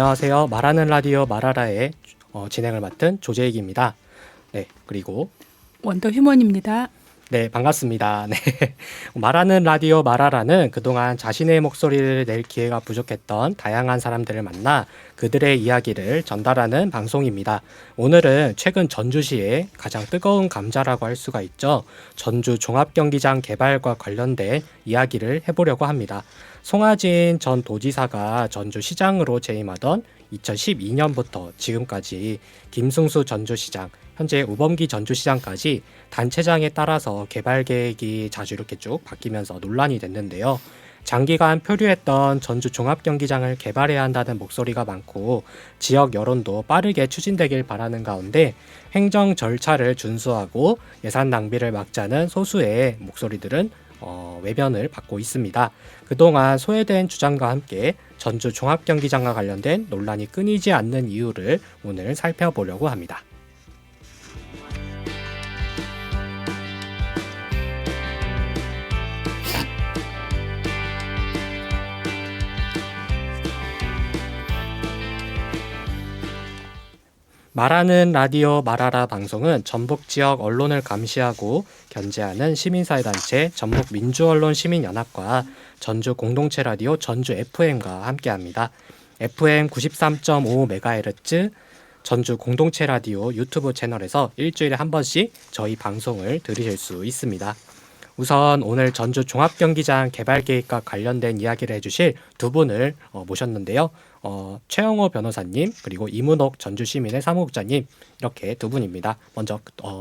안녕하세요. 말하는 라디오 말하라의 진행을 맡은 조재익입니다. 네, 그리고 원더 휴먼입니다. 네, 반갑습니다. 네. 말하는 라디오 말하라는 그동안 자신의 목소리를 낼 기회가 부족했던 다양한 사람들을 만나 그들의 이야기를 전달하는 방송입니다. 오늘은 최근 전주시의 가장 뜨거운 감자라고 할 수가 있죠. 전주 종합경기장 개발과 관련된 이야기를 해보려고 합니다. 송하진 전 도지사가 전주시장으로 재임하던 2012년부터 지금까지 김승수 전주시장, 현재 우범기 전주시장까지 단체장에 따라서 개발 계획이 자주 이렇게 쭉 바뀌면서 논란이 됐는데요. 장기간 표류했던 전주 종합경기장을 개발해야 한다는 목소리가 많고 지역 여론도 빠르게 추진되길 바라는 가운데 행정 절차를 준수하고 예산 낭비를 막자는 소수의 목소리들은 외면을 받고 있습니다. 그동안 소외된 주장과 함께 전주 종합경기장과 관련된 논란이 끊이지 않는 이유를 오늘 살펴보려고 합니다. 말하는 라디오 말하라 방송은 전북 지역 언론을 감시하고 견제하는 시민사회단체 전북민주언론시민연합과 전주 공동체 라디오 전주 FM과 함께합니다. FM 93.5MHz 전주 공동체 라디오 유튜브 채널에서 일주일에 한 번씩 저희 방송을 들으실 수 있습니다. 우선 오늘 전주 종합경기장 개발 계획과 관련된 이야기를 해주실 두 분을 모셨는데요. 최영호 변호사님 그리고 이문옥 전주시민의 사무국장님 이렇게 두 분입니다. 먼저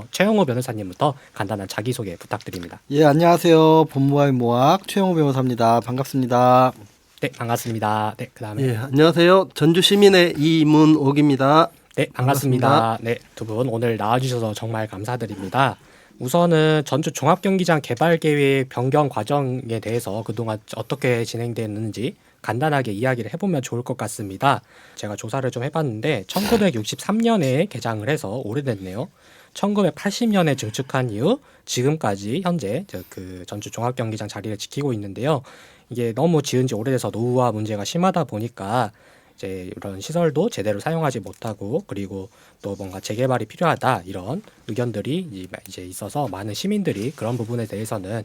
최영호 변호사님부터 간단한 자기소개 부탁드립니다. 예, 안녕하세요. 본모의 모학 최영호 변호사입니다. 반갑습니다. 네, 반갑습니다. 네, 그다음에 예, 안녕하세요. 전주시민의 이문옥입니다. 네, 반갑습니다. 네, 두 분 오늘 나와주셔서 정말 감사드립니다. 우선은 전주 종합경기장 개발 계획 변경 과정에 대해서 그동안 어떻게 진행됐는지 간단하게 이야기를 해보면 좋을 것 같습니다. 제가 조사를 좀 해봤는데 1963년에 개장을 해서 오래됐네요. 1980년에 증축한 이후 지금까지 현재 그 전주 종합경기장 자리를 지키고 있는데요. 이게 너무 지은 지 오래돼서 노후화 문제가 심하다 보니까 이제 이런 시설도 제대로 사용하지 못하고 그리고 또 뭔가 재개발이 필요하다 이런 의견들이 이제 있어서 많은 시민들이 그런 부분에 대해서는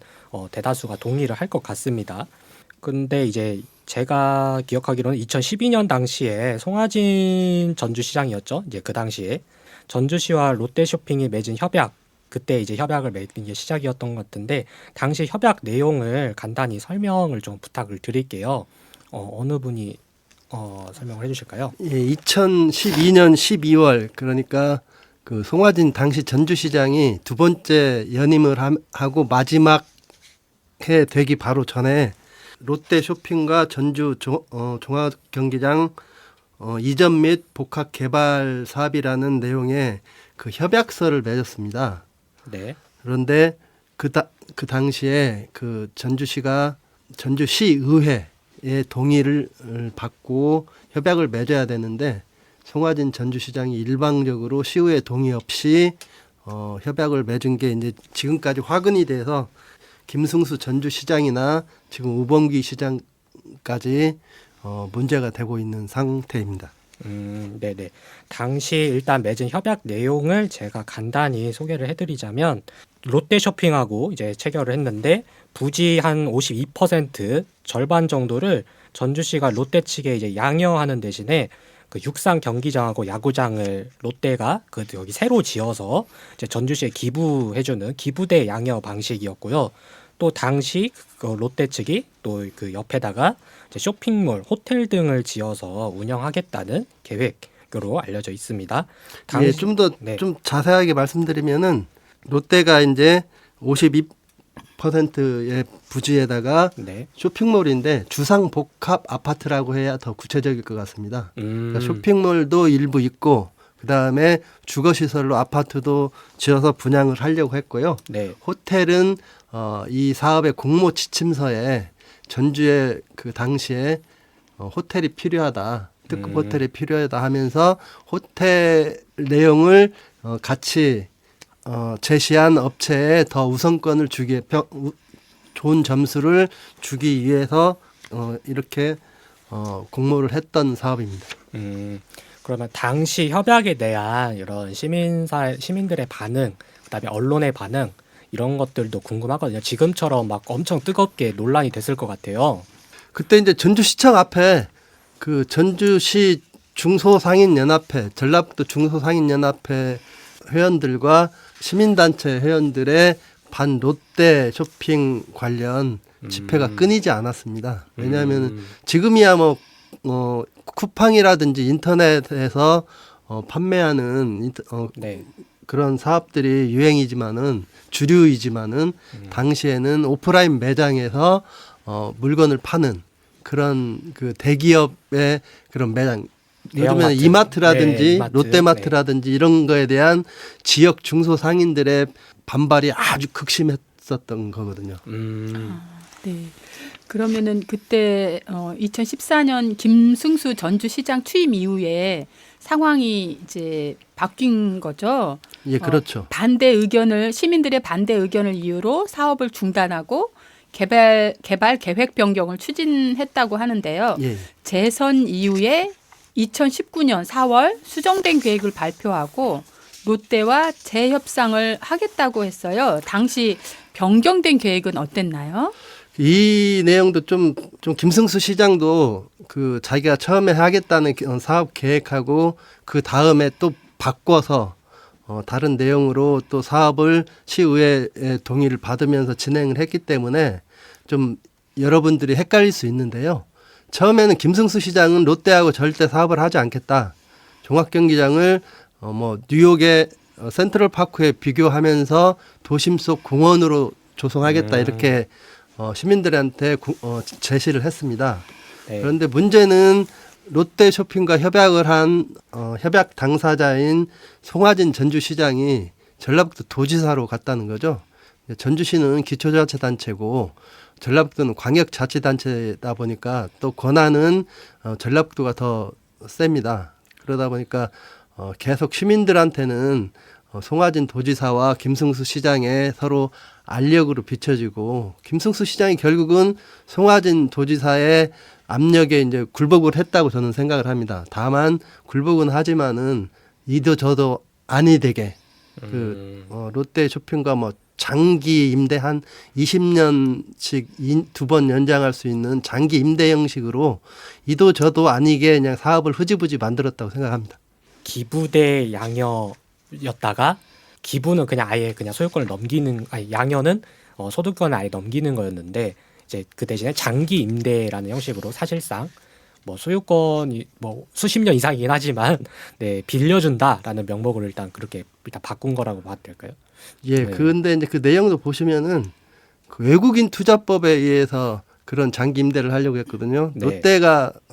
대다수가 동의를 할 것 같습니다. 근데 이제 제가 기억하기로는 2012년 당시에 송하진 전주시장이었죠. 이제 그 당시에 전주시와 롯데쇼핑이 맺은 협약 그때 이제 협약을 맺은 게 시작이었던 것 같은데 당시 협약 내용을 간단히 설명을 좀 부탁을 드릴게요. 어느 분이 설명을 해주실까요? 예, 2012년 12월 그러니까 그 송하진 당시 전주시장이 두 번째 연임을 하고 마지막 해 되기 바로 전에 롯데쇼핑과 전주 종합경기장 이전 및 복합 개발 사업이라는 내용의 그 협약서를 맺었습니다. 네. 그런데 그 당시에 그 전주시가 전주시의회의 동의를 받고 협약을 맺어야 되는데 송하진 전주시장이 일방적으로 시의회 동의 없이 협약을 맺은 게 이제 지금까지 화근이 돼서 김승수 전주시장이나 지금 우범기 시장까지 문제가 되고 있는 상태입니다. 네네. 당시 일단 맺은 협약 내용을 제가 간단히 소개를 해드리자면 롯데쇼핑하고 이제 체결을 했는데 부지 한 52% 절반 정도를 전주시가 롯데 측에 이제 양여하는 대신에 그 육상 경기장하고 야구장을 롯데가 그 여기 새로 지어서 이제 전주시에 기부해주는 기부대 양여 방식이었고요. 또 당시 그 롯데 측이 또 그 옆에다가 이제 쇼핑몰, 호텔 등을 지어서 운영하겠다는 계획으로 알려져 있습니다. 예, 좀 더 좀 자세하게 말씀드리면은 롯데가 이제 52%의 부지에다가 네. 쇼핑몰인데 주상 복합 아파트라고 해야 더 구체적일 것 같습니다. 그러니까 쇼핑몰도 일부 있고 그다음에 주거시설로 아파트도 지어서 분양을 하려고 했고요. 네. 호텔은 이 사업의 공모 지침서에 전주에 그 당시에 호텔이 필요하다. 특급 호텔이 필요하다 하면서 호텔 내용을 같이 제시한 업체에 더 우선권을 좋은 점수를 주기 위해서 이렇게 공모를 했던 사업입니다. 그러면 당시 협약에 대한 이런 시민들의 반응, 그다음에 언론의 반응 이런 것들도 궁금하거든요. 지금처럼 막 엄청 뜨겁게 논란이 됐을 것 같아요. 그때 이제 전주시청 앞에 그 전주시 중소상인연합회, 전라북도 중소상인연합회 회원들과 시민단체 회원들의 반 롯데 쇼핑 관련 집회가 끊이지 않았습니다. 왜냐하면 지금이야 쿠팡이라든지 인터넷에서 판매하는 네. 그런 사업들이 유행이지만은 주류이지만은 당시에는 오프라인 매장에서 물건을 파는 그런 그 대기업의 그런 매장, 요즘에는 대형마트. 이마트라든지 네, 이마트. 롯데마트라든지 이런 거에 대한 지역 중소상인들의 반발이 아주 극심했었던 거거든요. 네. 그러면은 그때 2014년 김승수 전주시장 취임 이후에 상황이 이제 바뀐 거죠. 예, 그렇죠. 시민들의 반대 의견을 이유로 사업을 중단하고 개발 계획 변경을 추진했다고 하는데요. 예. 재선 이후에 2019년 4월 수정된 계획을 발표하고 롯데와 재협상을 하겠다고 했어요. 당시 변경된 계획은 어땠나요? 이 내용도 좀 김승수 시장도 그 자기가 처음에 하겠다는 사업 계획하고 그 다음에 또 바꿔서 다른 내용으로 또 사업을 시의회의 동의를 받으면서 진행을 했기 때문에 좀 여러분들이 헷갈릴 수 있는데요. 처음에는 김승수 시장은 롯데하고 절대 사업을 하지 않겠다. 종합경기장을 뉴욕의 센트럴파크에 비교하면서 도심 속 공원으로 조성하겠다 이렇게 시민들한테 제시를 했습니다. 네. 그런데 문제는 롯데쇼핑과 협약을 한 협약 당사자인 송하진 전주시장이 전라북도 도지사로 갔다는 거죠. 전주시는 기초자치단체고 전라북도는 광역자치단체다 보니까 또 권한은 전라북도가 더 셉니다. 그러다 보니까 계속 시민들한테는 송하진 도지사와 김승수 시장의 서로 알력으로 비춰지고 김승수 시장이 결국은 송하진 도지사의 압력에 이제 굴복을 했다고 저는 생각을 합니다. 다만 굴복은 하지만은 이도 저도 아니 되게 롯데 쇼핑과 장기 임대 한 20년씩 두 번 연장할 수 있는 장기 임대 형식으로 이도 저도 아니게 그냥 사업을 흐지부지 만들었다고 생각합니다. 기부대 양여였다가 기부는 그냥 아예 그냥 소유권을 양여는 소득권을 아예 넘기는 거였는데 이제 그 대신에 장기 임대라는 형식으로 사실상 소유권이 수십 년 이상이긴 하지만 네, 빌려준다라는 명목으로 일단 바꾼 거라고 봐도 될까요? 예, 네. 그런데 이제 그 내용도 보시면은 그 외국인 투자법에 의해서 그런 장기 임대를 하려고 했거든요. 네.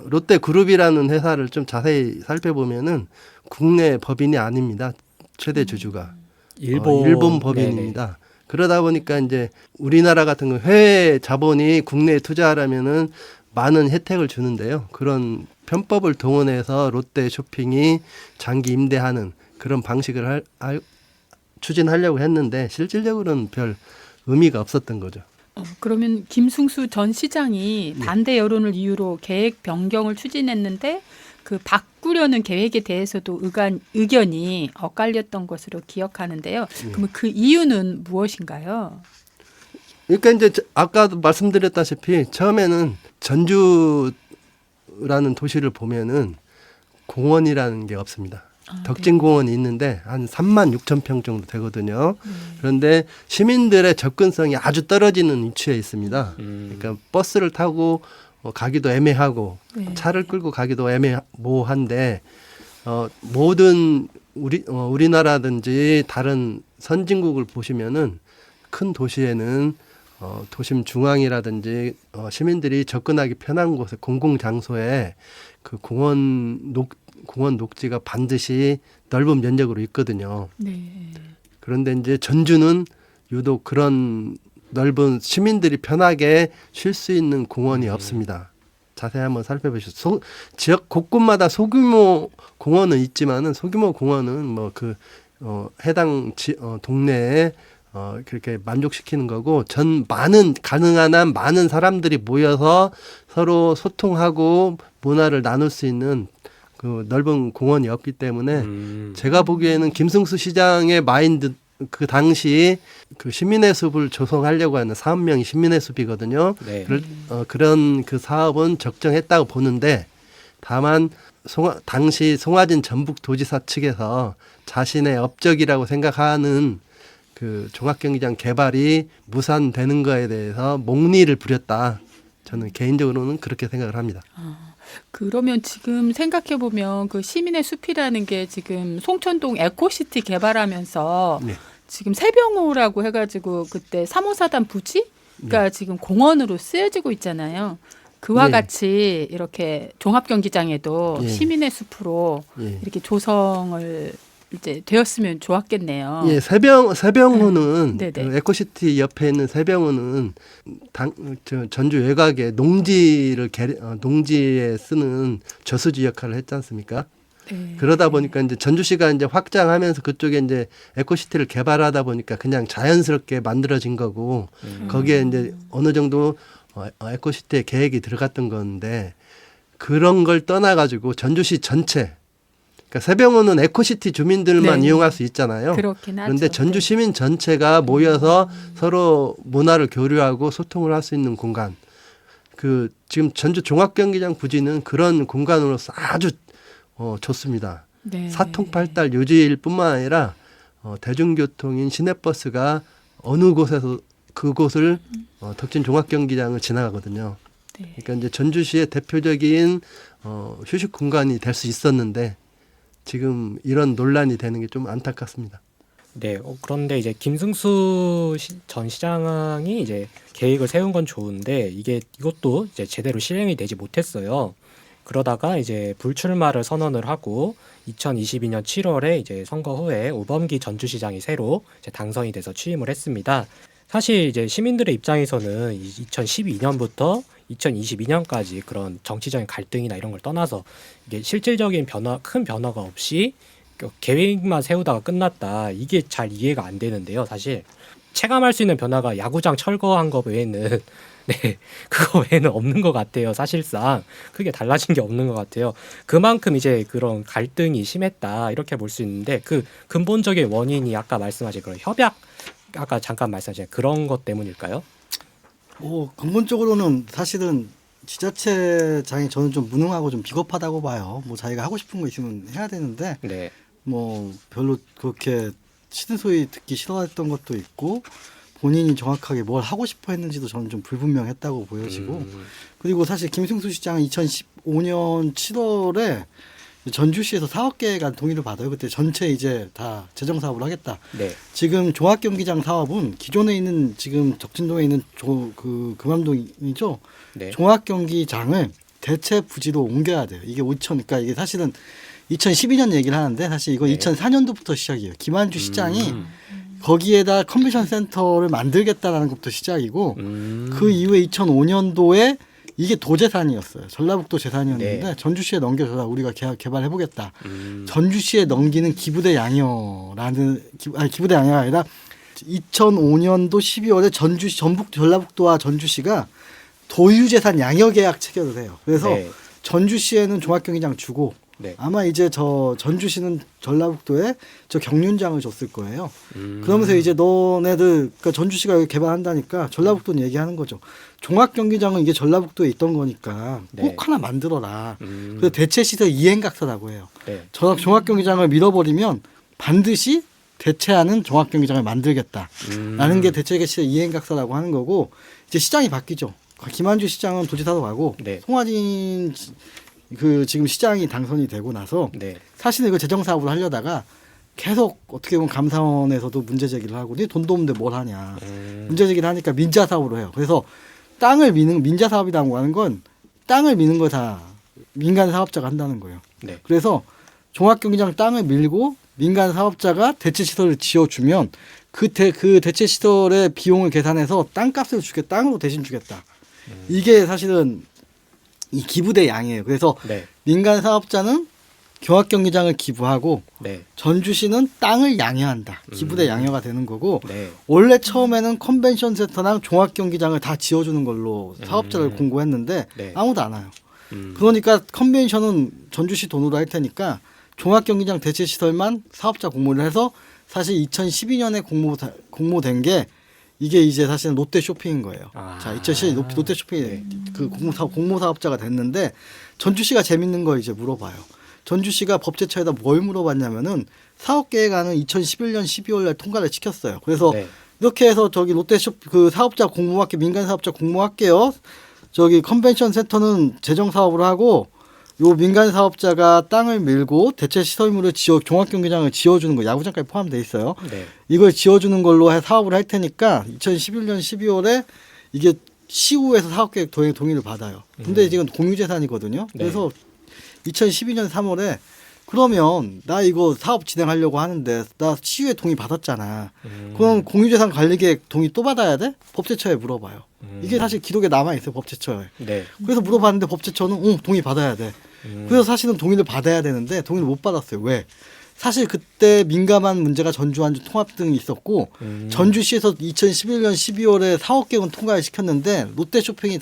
롯데그룹이라는 회사를 좀 자세히 살펴보면은 국내 법인이 아닙니다. 최대 주주가 일본 법인입니다. 네네. 그러다 보니까 이제 우리나라 같은 거 해외 자본이 국내에 투자하려면은 많은 혜택을 주는데요. 그런 편법을 동원해서 롯데 쇼핑이 장기 임대하는 그런 방식을 추진하려고 했는데 실질적으로는 별 의미가 없었던 거죠. 그러면 김승수 전 시장이 반대 여론을 이유로 계획 변경을 추진했는데 그 바꾸려는 계획에 대해서도 의견이 엇갈렸던 것으로 기억하는데요. 그러면 그 이유는 무엇인가요? 그러니까 이제 아까도 말씀드렸다시피 처음에는 전주라는 도시를 보면은 공원이라는 게 없습니다. 덕진공원이 있는데 한 3만 6천 평 정도 되거든요. 그런데 시민들의 접근성이 아주 떨어지는 위치에 있습니다. 그러니까 버스를 타고 가기도 애매하고 차를 끌고 가기도 애매모호한데 모든 우리나라든지 다른 선진국을 보시면은 큰 도시에는 도심 중앙이라든지 시민들이 접근하기 편한 곳에 공공장소에 그 공원 녹지가 반드시 넓은 면적으로 있거든요. 네. 그런데 이제 전주는 유독 그런 넓은 시민들이 편하게 쉴 수 있는 공원이 없습니다. 자세히 한번 살펴보시죠. 지역 곳곳마다 소규모 공원은 있지만은 소규모 공원은 해당 동네에 그렇게 만족시키는 거고 가능한 한 많은 사람들이 모여서 서로 소통하고 문화를 나눌 수 있는 그 넓은 공원이 없기 때문에 제가 보기에는 김승수 시장의 마인드 그 당시 그 시민의 숲을 조성하려고 하는 사업명이 시민의 숲이거든요. 네. 그런 그 사업은 적정했다고 보는데 다만 당시 송화진 전북도지사 측에서 자신의 업적이라고 생각하는 그 종합경기장 개발이 무산되는 거에 대해서 목리를 부렸다. 저는 개인적으로는 그렇게 생각을 합니다. 그러면 지금 생각해 보면 그 시민의 숲이라는 게 지금 송천동 에코시티 개발하면서 네. 지금 세병호라고 해가지고 그때 3호사단 부지가 지금 공원으로 쓰여지고 있잖아요. 그와 네. 같이 이렇게 종합경기장에도 예. 시민의 숲으로 예. 이렇게 조성을 이제 되었으면 좋았겠네요. 예, 세병호는 네네. 그 에코시티 옆에 있는 세병호는 전주 외곽에 농지에 쓰는 저수지 역할을 했지 않습니까? 네. 그러다 보니까 이제 전주시가 이제 확장하면서 그쪽에 이제 에코시티를 개발하다 보니까 그냥 자연스럽게 만들어진 거고 거기에 이제 어느 정도 에코시티의 계획이 들어갔던 건데 그런 걸 떠나가지고 전주시 전체 그러니까 세병호는 에코시티 주민들만 네. 이용할 수 있잖아요. 그렇긴 하죠. 그런데 전주 시민 전체가 모여서 서로 문화를 교류하고 소통을 할 수 있는 공간. 그 지금 전주 종합경기장 부지는 그런 공간으로서 아주 좋습니다. 네. 사통팔달 유지일 뿐만 아니라 대중교통인 시내버스가 어느 곳에서 그곳을 덕진 종합경기장을 지나가거든요. 네. 그러니까 이제 전주시의 대표적인 휴식 공간이 될 수 있었는데 지금 이런 논란이 되는 게 좀 안타깝습니다. 네. 그런데 이제 김승수 전 시장이 이제 계획을 세운 건 좋은데 이것도 이제 제대로 실행이 되지 못했어요. 그러다가 이제 불출마를 선언을 하고 2022년 7월에 이제 선거 후에 우범기 전주시장이 새로 이제 당선이 돼서 취임을 했습니다. 사실 이제 시민들의 입장에서는 2012년부터 2022년까지 그런 정치적인 갈등이나 이런 걸 떠나서 이게 실질적인 큰 변화가 없이 계획만 세우다가 끝났다. 이게 잘 이해가 안 되는데요. 사실 체감할 수 있는 변화가 야구장 철거한 거 외에는 네, 그거 외에는 없는 것 같아요. 사실상 크게 달라진 게 없는 것 같아요. 그만큼 이제 그런 갈등이 심했다 이렇게 볼 수 있는데 그 근본적인 원인이 아까 말씀하신 그런 협약, 아까 잠깐 말씀하신 그런 것 때문일까요? 근본적으로는 사실은 지자체장이 저는 좀 무능하고 좀 비겁하다고 봐요. 뭐 자기가 하고 싶은 거 있으면 해야 되는데 네, 뭐 별로 그렇게 시든 소리 듣기 싫어했던 것도 있고 본인이 정확하게 뭘 하고 싶어 했는지도 저는 좀 불분명했다고 보여지고 그리고 사실 김승수 시장은 2015년 7월에 전주시에서 사업계획안 동의를 받아요. 그때 전체 이제 다 재정 사업을 하겠다. 네, 지금 종합경기장 사업은 기존에 있는 지금 적진동에 있는 금암동이죠. 네, 종합경기장을 대체 부지로 옮겨야 돼요. 이게 그러니까 이게 사실은 2012년 얘기를 하는데 사실 이건 네. 2004년도부터 시작이에요. 김한주 시장이 거기에다 컨벤션 센터를 만들겠다라는 것부터 시작이고 그 이후에 2005년도에 이게 도재산이었어요. 전라북도 재산이었는데 네. 전주시에 넘겨서 우리가 개발해보겠다. 전주시에 넘기는 기부대 양여라는 기부대 양여가 아니라 2005년도 12월에 전라북도와 전주시가 도유재산 양여 계약 체결을 해요. 그래서 네. 전주시에는 종합경기장 주고 네. 아마 이제 저 전주시는 전라북도에 저 경륜장을 줬을 거예요. 그러면서 이제 너네들 그러니까 전주시가 여기 개발한다니까 전라북도는 얘기하는 거죠. 종합경기장은 이게 전라북도에 있던 거니까 꼭 네. 하나 만들어라. 그래서 대체시설 이행각서라고 해요. 네. 종합경기장을 밀어버리면 반드시 대체하는 종합경기장을 만들겠다라는 게 대체시설 이행각서라고 하는 거고 이제 시장이 바뀌죠. 김한주 시장은 도지사로 가고 네. 송화진 지금 시장이 당선이 되고 나서 네. 사실은 이거 재정 사업을 하려다가 계속 어떻게 보면 감사원에서도 문제 제기를 하고 네 돈도 없는데 뭘 하냐 문제 제기를 하니까 민자 사업으로 해요. 그래서 땅을 미는 민자 사업이라고 하는 건 땅을 미는 거 다 민간 사업자가 한다는 거예요. 네. 그래서 종합경기장 땅을 밀고 민간 사업자가 대체 시설을 지어주면 그 대체 시설의 비용을 계산해서 땅값을 땅으로 대신 주겠다. 이게 사실은 이 기부대 양이에요. 그래서 네. 민간 사업자는 종합경기장을 기부하고 네. 전주시는 땅을 양여한다. 기부대 양여가 되는 거고 네. 원래 처음에는 컨벤션 센터랑 종합경기장을 다 지어주는 걸로 사업자를 공고했는데 네. 아무도 안 와요. 그러니까 컨벤션은 전주시 돈으로 할 테니까 종합경기장 대체시설만 사업자 공모를 해서 사실 2012년에 공모된 게 이게 이제 사실은 롯데 쇼핑인 거예요. 자, 2012년 롯데 쇼핑이 그 공모 사업자가 됐는데 전주시가 재밌는 걸 이제 물어봐요. 전주시가 법제처에다 뭘 물어봤냐면은 사업 계획안은 2011년 12월 날 통과를 시켰어요. 그래서 네. 이렇게 해서 저기 롯데 그 사업자 공모할게 민간 사업자 공모할게요. 저기 컨벤션 센터는 재정 사업을 하고 요 민간 사업자가 땅을 밀고 대체 시설물을 종합경기장을 지어주는 거 야구장까지 포함되어 있어요. 네. 이걸 지어주는 걸로 사업을 할 테니까 2011년 12월에 이게 시우에서 사업계획 동의를 받아요. 근데 지금 공유재산이거든요. 그래서 2012년 3월에 그러면 나 이거 사업 진행하려고 하는데 나 시우에 동의 받았잖아. 그럼 공유재산 관리계획 동의 또 받아야 돼? 법제처에 물어봐요. 이게 사실 기록에 남아 있어요. 법제처에. 네. 그래서 물어봤는데 법제처는 동의 받아야 돼. 그래서 사실은 동의를 받아야 되는데 동의를 못 받았어요. 왜? 사실 그때 민감한 문제가 전주 완주 통합 등이 있었고 전주시에서 2011년 12월에 사업 계획은 통과를 시켰는데 롯데 쇼핑이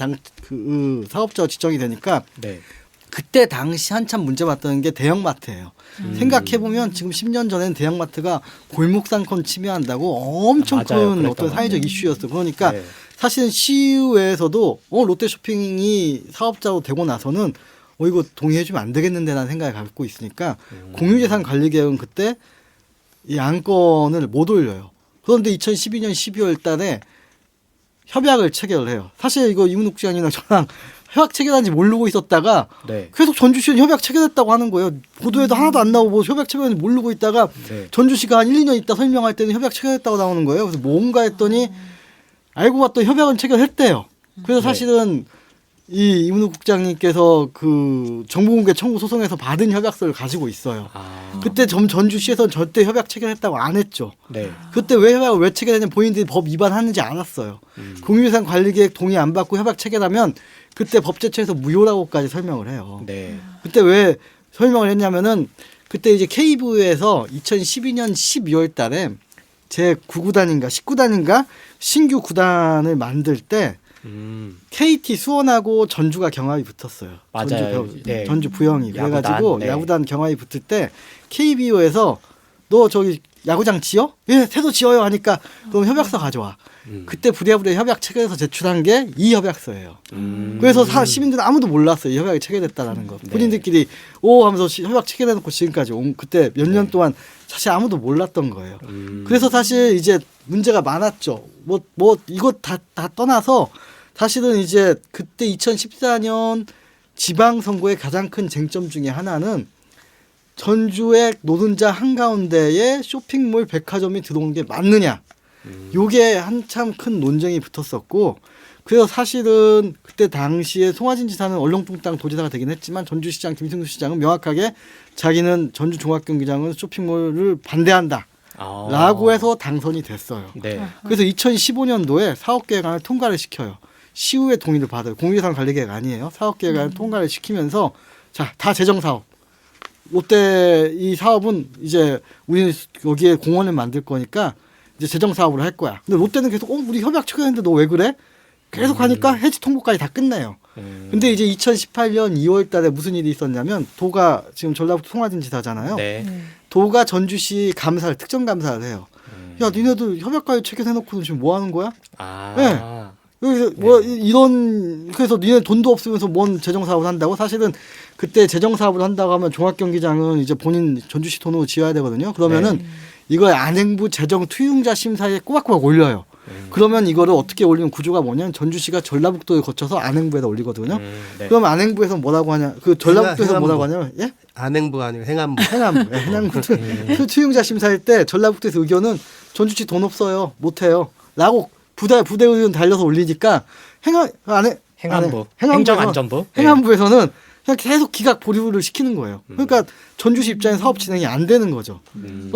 사업자가 지정이 되니까 네. 그때 당시 한참 문제 봤던 게 대형마트예요. 생각해보면 지금 10년 전에는 대형마트가 골목상권 침해한다고 엄청 맞아요. 큰 그랬던 어떤 것 사회적 이슈였어. 그러니까 네. 사실은 시의회에서도 롯데 쇼핑이 사업자로 되고 나서는 이거 동의해주면 안 되겠는데라는 생각을 갖고 있으니까 공유재산 관리계획은 그때 이 안건을 못 올려요. 그런데 2012년 12월 달에 협약을 체결을 해요. 사실 이거 이문욱 국장이랑 저랑 협약 체결한지 모르고 있었다가 네. 계속 전주시는 협약 체결했다고 하는 거예요. 보도에도 하나도 안 나오고 협약 체결한지 모르고 있다가 네. 전주시가 한 1, 2년 있다 설명할 때는 협약 체결했다고 나오는 거예요. 그래서 뭔가 했더니 알고 봤더니 협약은 체결했대요. 그래서 사실은 이 이문욱 국장님께서 그 정보공개 청구 소송에서 받은 협약서를 가지고 있어요. 그때 전주시에서는 절대 협약 체결했다고 안 했죠. 네. 그때 왜 협약을 왜 체결했냐면 본인들이 법 위반하는지 알았어요. 공유재산 관리계획 동의 안 받고 협약 체결하면 그때 법제처에서 무효라고까지 설명을 해요. 네. 그때 왜 설명을 했냐면은 그때 이제 KBO에서 2012년 12월 달에 제 9구단인가 19단인가 신규 구단을 만들 때 KT 수원하고 전주가 경합이 붙었어요. 맞아요. 네. 전주 부영이. 야구단, 그래가지고 네. 야구단 경합이 붙을 때 KBO에서 너 저기 야구장 지어? 예, 새도 지어요 하니까 그럼 협약서 가져와. 그때 부랴부랴 협약 체결해서 제출한 게 이 협약서예요. 그래서 시민들은 아무도 몰랐어요. 이 협약이 체결됐다라는 거. 본인들끼리 오 하면서 협약 체결해놓고 지금까지 그때 몇 년 동안 사실 아무도 몰랐던 거예요. 그래서 사실 이제 문제가 많았죠. 뭐 이거 다 떠나서 사실은 이제 그때 2014년 지방선거의 가장 큰 쟁점 중에 하나는 전주의 노른자 한가운데에 쇼핑몰 백화점이 들어온 게 맞느냐. 요게 한참 큰 논쟁이 붙었었고 그래서 사실은 그때 당시에 송하진 지사는 얼렁뚱땅 도지사가 되긴 했지만 전주시장 김승수 시장은 명확하게 자기는 전주 종합경기장은 쇼핑몰을 반대한다. 라고 해서 당선이 됐어요. 네. 그래서 2015년도에 사업계획안을 통과를 시켜요. 시의회 동의를 받아요. 공유재산 관리계획 아니에요. 사업계획안을 통과를 시키면서 자, 다 재정사업. 롯데 이 사업은 이제 우리는 여기에 공원을 만들 거니까 이제 재정사업으로 할 거야. 근데 롯데는 계속 우리 협약 체결했는데 너 왜 그래? 계속 하니까 해지 통보까지 다 끝내요. 근데 이제 2018년 2월 달에 무슨 일이 있었냐면 도가 지금 전라북도 송하진 지사잖아요. 네. 도가 전주시 감사를 특정 감사를 해요. 야, 니네들 협약까지 체결해놓고는 지금 뭐 하는 거야? 네. 여기서 뭐 이런 그래서 니네 돈도 없으면서 뭔 재정 사업을 한다고? 사실은 그때 재정 사업을 한다고 하면 종합경기장은 이제 본인 전주시 돈으로 지어야 되거든요. 그러면은 이걸 안행부 재정 투융자 심사에 꼬박꼬박 올려요. 그러면 이거를 어떻게 올리는 구조가 뭐냐면 전주시가 전라북도를 거쳐서 안행부에다 올리거든요. 네. 그럼 안행부에서 뭐라고 하냐? 그 전라북도에서 뭐라고 하냐면 예? 안행부가 아니고 행안부. 행안부. 행안부. 투융자 심사일 때 전라북도에서 의견은 전주시 돈 없어요. 못 해요. 라고 부대 의견 달려서 올리니까 행안부. 행정안전부. 행안부에서는 그냥 계속 기각 보류를 시키는 거예요. 그러니까 전주시 입장에 사업 진행이 안 되는 거죠.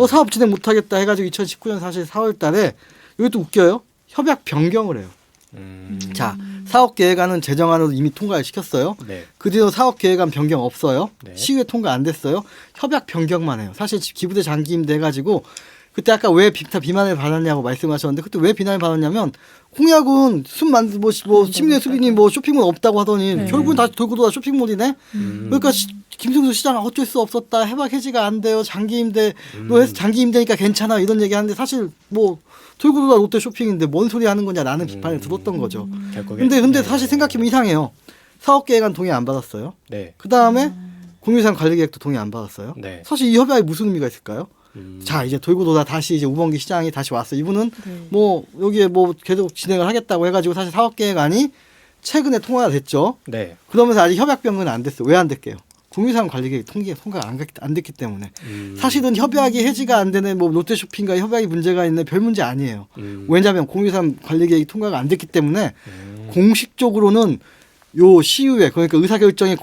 사업 진행 못 하겠다 해가지고 2019년 사실 4월 달에 이것도 웃겨요. 협약 변경을 해요. 자, 사업계획안은 재정안으로 이미 통과를 시켰어요. 네. 그 뒤로 사업계획안 변경 없어요. 네. 시의회 통과 안 됐어요. 협약 변경만 해요. 사실 기부대 장기임대 해가지고 그때 아까 왜 비난을 받았냐고 말씀하셨는데 그때 왜 비난을 받았냐면 공약은 시민의 수비니 뭐 쇼핑몰 없다고 하더니 네. 결국은 다시 돌고 돌아 쇼핑몰이네. 그러니까 김승수 시장 어쩔 수 없었다. 해박 해지가 안 돼요. 장기 임대로 해서 장기 임대니까 괜찮아 이런 얘기하는데 사실 뭐 돌고 돌아 롯데 쇼핑인데 뭔 소리 하는 거냐라는 비판을 들었던 거죠. 결국에. 근데 네. 사실 생각해보면 이상해요. 사업 계획안 동의 안 받았어요. 네. 그 다음에 공유상 관리 계획도 동의 안 받았어요. 네. 사실 이 협약에 무슨 의미가 있을까요? 자 이제 돌고 돌아 다시 이제 우범기 시장이 다시 왔어. 이분은 네. 뭐 여기에 뭐 계속 진행을 하겠다고 해가지고 사실 사업 계획안이 최근에 통과가 됐죠. 네. 그러면서 아직 협약 변경은 안 됐어요. 왜 안 됐게요? 공유상 관리 계획 통과가 안 됐기 때문에 사실은 협약이 해지가 안 되는 뭐 롯데쇼핑과 협약이 문제가 있는 별 문제 아니에요. 왜냐하면 공유상 관리 계획이 통과가 안 됐기 때문에 공식적으로는 요 시의회 그러니까 의사결정이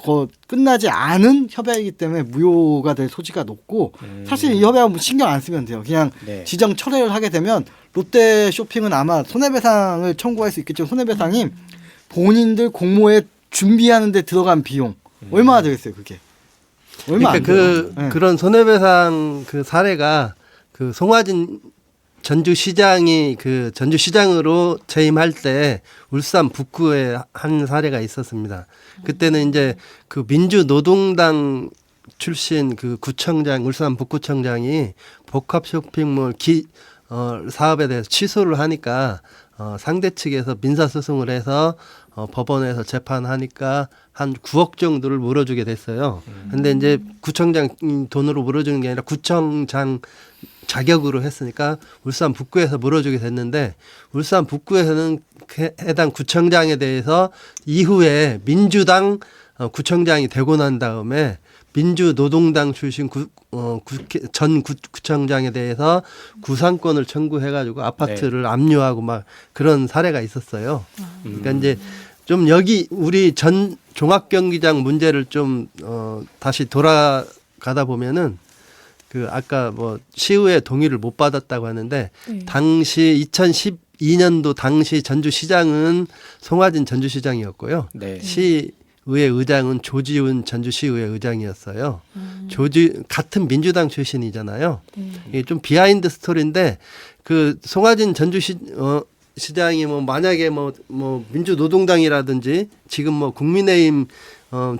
끝나지 않은 협약이기 때문에 무효가 될 소지가 높고 사실 이 협약은 신경 안 쓰면 돼요. 그냥 네. 지정 철회를 하게 되면 롯데쇼핑은 아마 손해배상을 청구할 수 있겠지만 손해배상이 본인들 공모에 준비하는 데 들어간 비용 얼마나 되겠어요 그게? 얼마 안 돼요. 네. 그런 손해배상 그 사례가 그 송화진 전주시장이 그 전주시장으로 재임할 때 울산 북구에 한 사례가 있었습니다. 그때는 이제 그 민주노동당 출신 그 구청장 울산 북구청장이 복합 쇼핑몰 사업에 대해서 취소를 하니까 상대 측에서 민사소송을 해서 법원에서 재판하니까 한 9억 정도를 물어주게 됐어요. 근데 이제 구청장 돈으로 물어주는 게 아니라 구청장 자격으로 했으니까 울산 북구에서 물어주게 됐는데 울산 북구에서는 해당 구청장에 대해서 이후에 민주당 구청장이 되고 난 다음에 민주노동당 출신 전 구청장에 대해서 구상권을 청구해가지고 아파트를 압류하고 막 그런 사례가 있었어요. 그러니까 이제 좀 여기 우리 전 종합경기장 문제를 좀 다시 돌아가다 보면은 그 아까 뭐 시의회 동의를 못 받았다고 하는데 네. 당시 2012년도 당시 전주시장은 송화진 전주시장이었고요. 네. 시의회 의장은 조지훈 전주시의회 의장이었어요. 같은 민주당 출신이잖아요. 네. 이게 좀 비하인드 스토리인데 그 송화진 시장이 뭐 만약에 뭐 민주노동당이라든지 지금 뭐 국민의힘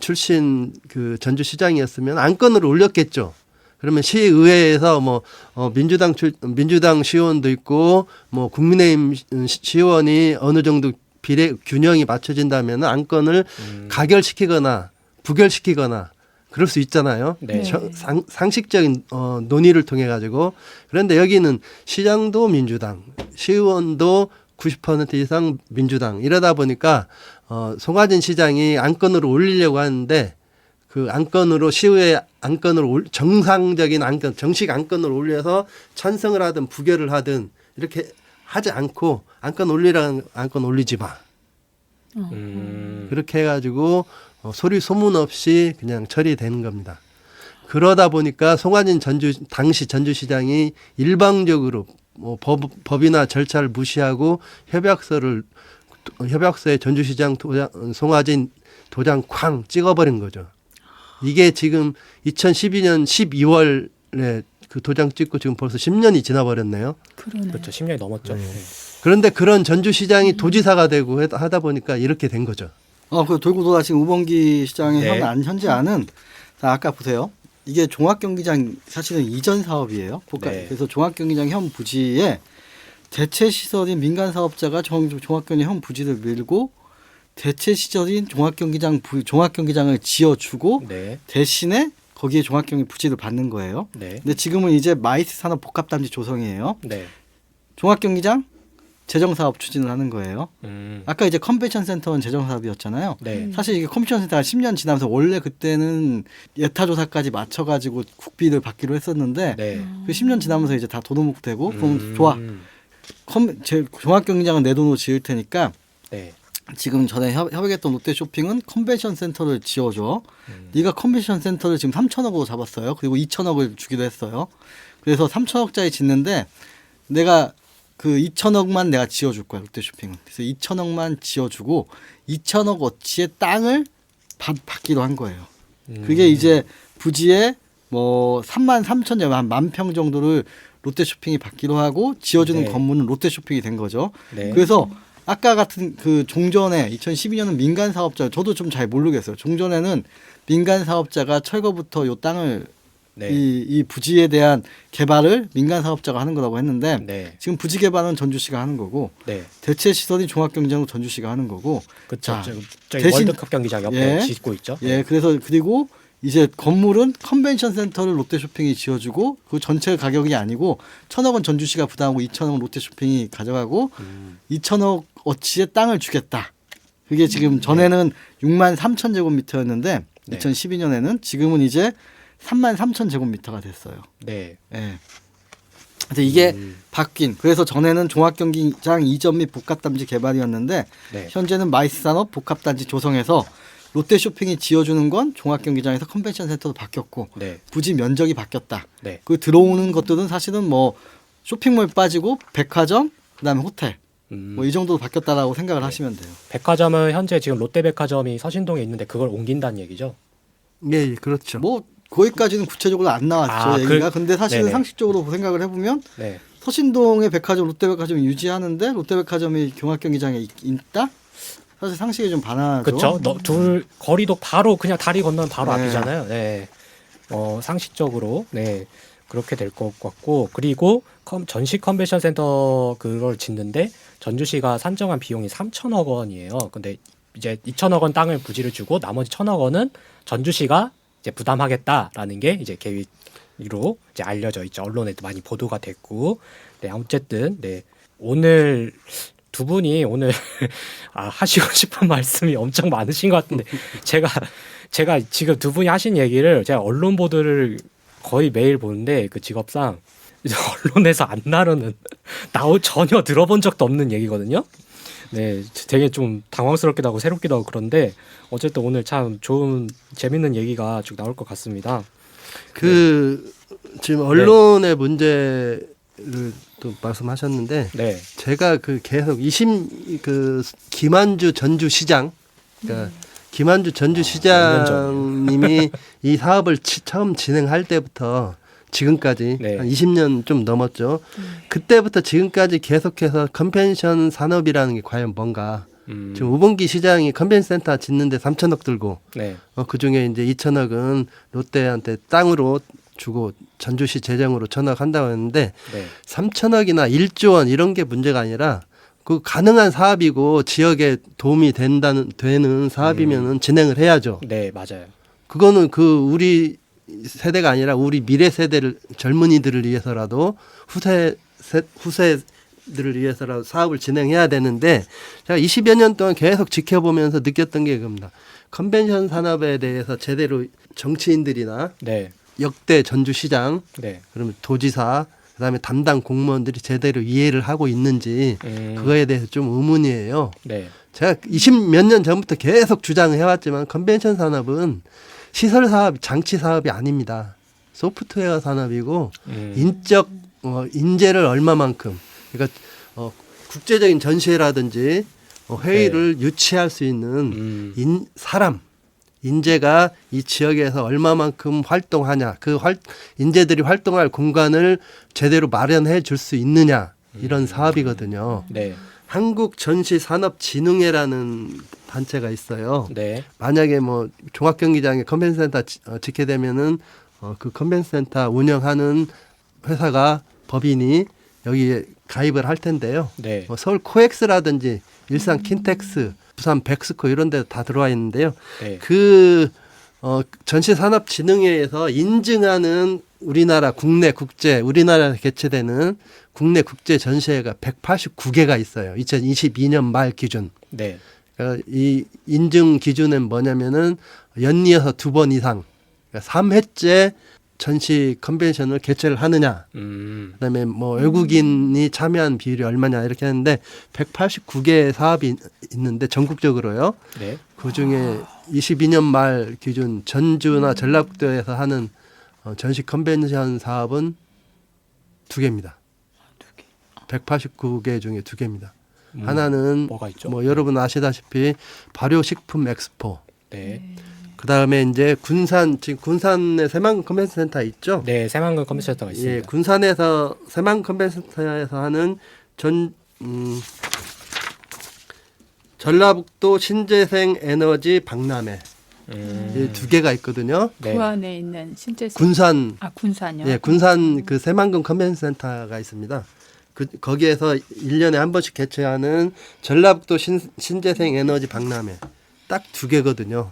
출신 그 전주시장이었으면 안건을 올렸겠죠. 그러면 시의회에서 뭐 민주당 시의원도 있고 뭐 국민의힘 시의원이 어느 정도 균형이 맞춰진다면 안건을 가결시키거나 부결시키거나 그럴 수 있잖아요. 네. 상식적인 논의를 통해 가지고. 그런데 여기는 시장도 민주당, 시의원도 90% 이상 민주당 이러다 보니까 송화진 시장이 안건으로 올리려고 하는데 그 안건으로 시의회 안건을 정상적인 안건, 정식 안건을 올려서 찬성을 하든 부결을 하든 이렇게 하지 않고 안건 올리라는 안건 올리지 마. 그렇게 해가지고 소리 소문 없이 그냥 처리되는 겁니다. 그러다 보니까 송화진 당시 전주시장이 일방적으로 뭐 법이나 절차를 무시하고 협약서에 전주시장 송화진 도장 쾅 찍어버린 거죠. 이게 지금 2012년 12월에 그 도장 찍고 지금 벌써 10년이 지나버렸네요. 그러네. 그렇죠. 10년이 넘었죠. 네. 그런데 그런 전주시장이 도지사가 되고 하다 보니까 이렇게 된 거죠. 그 돌고 돌아 지금 우범기 시장의 네. 현재 안은 아까 보세요. 이게 종합경기장 사실은 이전 사업이에요. 네. 그래서 종합경기장 현 부지에 대체 시설인 민간 사업자가 종합경기장 현 부지를 밀고 대체 시설인 종합경기장을 지어주고 네. 대신에 거기에 종합경기 부지를 받는 거예요. 네. 근데 지금은 이제 마이스 산업 복합단지 조성이에요. 네. 종합경기장 재정 사업 추진을 하는 거예요. 음. 아까 이제 컨벤션 센터는 재정 사업이었잖아요. 네. 사실 이게 컨벤션 센터가 10년 지나면서 원래 그때는 예타 조사까지 맞춰가지고 국비를 받기로 했었는데 네. 그 10년 지나면서 이제 다 도둑묵 되고 그럼 좋아. 종합경기장은 내 돈으로 지을 테니까 네. 지금 전에 협약했던 롯데쇼핑은 컨벤션 센터를 지어줘. 네가 컨벤션 센터를 지금 3천억으로 잡았어요. 그리고 2천억을 주기로 했어요. 그래서 3천억짜리 짓는데 내가 그 2천억만 내가 지어줄 거야 롯데쇼핑은. 그래서 2천억만 지어주고 2천억 어치의 땅을 받기로 한 거예요. 그게 이제 부지에 뭐 3만 3천 한 10,000평 정도를 롯데쇼핑이 받기로 하고 지어주는 네. 건물은 롯데쇼핑이 된 거죠. 네. 그래서 아까 같은 그 종전에 2012년은 민간 사업자, 저도 좀 잘 모르겠어요. 종전에는 민간 사업자가 철거부터 요 땅을 네. 이 부지에 대한 개발을 민간 사업자가 하는 거라고 했는데 네. 지금 부지 개발은 전주시가 하는 거고 네. 대체 시설이 종합경기장은 전주시가 하는 거고. 그렇죠. 자, 저기 대신- 월드컵 경기장 옆에 예. 짓고 있죠. 예, 그래서 그리고 이제 건물은 컨벤션 센터를 롯데쇼핑이 지어주고 그 전체 가격이 아니고 1,000억은 전주시가 부담하고 2,000억은 롯데쇼핑이 가져가고 2,000억 어치의 땅을 주겠다. 그게 지금 전에는 6만 3천 제곱미터였는데 네. 2012년에는 지금은 이제 3만 3천 제곱미터가 됐어요. 네. 예. 그래서 이게 바뀐. 그래서 전에는 종합경기장 이전 및 복합단지 개발이었는데 네. 현재는 마이스산업 복합단지 조성해서 롯데쇼핑이 지어주는 건 종합경기장에서 컨벤션 센터로 바뀌었고 네. 부지 면적이 바뀌었다. 네. 그 들어오는 것들은 사실은 뭐 쇼핑몰 빠지고 백화점 그다음에 호텔 뭐 이 정도로 바뀌었다라고 생각을 하시면 돼요. 백화점은 현재 지금 롯데백화점이 서신동에 있는데 그걸 옮긴다는 얘기죠. 예, 그렇죠. 뭐 거기까지는 구체적으로 안 나왔죠 아, 얘기가. 근데 사실은 네네. 상식적으로 생각을 해보면 네. 서신동의 백화점 롯데백화점이 유지하는데 롯데백화점이 종합경기장에 있다? 사실 상식에 좀 반하죠. 그렇죠. 둘 거리도 바로 그냥 다리 건너면 바로 네. 앞이잖아요. 네. 상식적으로 네. 그렇게 될 것 같고 그리고 전시 컨벤션 센터 그걸 짓는데 전주시가 산정한 비용이 3천억 원이에요. 근데 이제 2천억 원 땅을 부지를 주고 나머지 1천억 원은 전주시가 이제 부담하겠다라는 게 이제 계획으로 이제 알려져 있죠. 언론에도 많이 보도가 됐고. 네, 어쨌든 네. 오늘 두 분이 오늘 하시고 싶은 말씀이 엄청 많으신 것 같은데 제가 지금 두 분이 하신 얘기를 제가 언론 보도를 거의 매일 보는데 그 직업상 이제 언론에서 안 나르는 전혀 들어본 적도 없는 얘기거든요. 네, 되게 좀 당황스럽기도 하고 새롭기도 하고 그런데 어쨌든 오늘 참 좋은 재밌는 얘기가 쭉 나올 것 같습니다. 지금 언론의 문제를 또 말씀하셨는데 네, 제가 계속 김한주 전주시장 그러니까 김한주 전주시장님이 이 사업을 처음 진행할 때부터 지금까지 네. 한 20년 좀 넘었죠. 그때부터 지금까지 계속해서 컨벤션 산업이라는 게 과연 뭔가. 지금 우봉기 시장이 컨벤션 센터 짓는데 3천억 들고 네, 그중에 이제 2천억은 롯데한테 땅으로 주고 전주시 재정으로 1,000억 한다고 했는데 네, 3천억이나 1조 원 이런 게 문제가 아니라 그 가능한 사업이고 지역에 도움이 되는 사업이면은 진행을 해야죠. 네, 맞아요. 그거는 우리 세대가 아니라 우리 미래 세대를 젊은이들을 위해서라도 후세들을 위해서라도 사업을 진행해야 되는데 제가 20여 년 동안 계속 지켜보면서 느꼈던 게 그겁니다. 컨벤션 산업에 대해서 제대로 정치인들이나 네, 역대 전주시장 네, 그러면 도지사 그다음에 담당 공무원들이 제대로 이해를 하고 있는지 그거에 대해서 좀 의문이에요. 네, 제가 20몇 년 전부터 계속 주장을 해왔지만 컨벤션 산업은 시설 사업, 장치 사업이 아닙니다. 소프트웨어 산업이고 인적 인재를 얼마만큼 그러니까 국제적인 전시회라든지 회의를 유치할 수 있는 사람 인재가 이 지역에서 얼마만큼 활동하냐, 인재들이 활동할 공간을 제대로 마련해 줄 수 있느냐 이런 사업이거든요. 네, 한국전시산업진흥회라는 단체가 있어요. 네, 만약에 뭐 종합경기장에 컨벤션센터 짓게 되면은 그 컨벤션센터 운영하는 회사가 법인이 여기에 가입을 할 텐데요. 네, 뭐 서울 코엑스라든지 일산 킨텍스, 부산 백스코 이런 데 다 들어와 있는데요. 네, 전시산업진흥회에서 인증하는 우리나라에 개최되는 국내 국제 전시회가 189개가 있어요. 2022년 말 기준. 네, 그러니까 이 인증 기준은 뭐냐면은 연이어서 2번 이상, 그러니까 3회째 전시 컨벤션을 개최를 하느냐. 그다음에 뭐 외국인이 참여한 비율이 얼마냐 이렇게 하는데 189개의 사업이 있는데 전국적으로요. 네, 그중에 22년 말 기준 전주나 전라북도에서 하는 전시 컨벤션 사업은 2개입니다. 189개 중에 2개입니다. 하나는 뭐가 있죠? 뭐 여러분 아시다시피 발효식품 엑스포. 네, 그다음에 이제 군산 지금 군산에 새만금 컨벤션 센터 있죠? 네, 새만금 컨벤션 센터가 있습니다. 예, 군산에서 새만금 컨벤션 센터에서 하는 전라북도 신재생 에너지 박람회 이 두 개가 있거든요. 네. 부안에 있는 신재생 군산 군산요. 예, 군산 그 새만금 컨벤션 센터가 있습니다. 거기에서 1년에 한 번씩 개최하는 전라북도 신재생 에너지 박람회 딱 두 개거든요.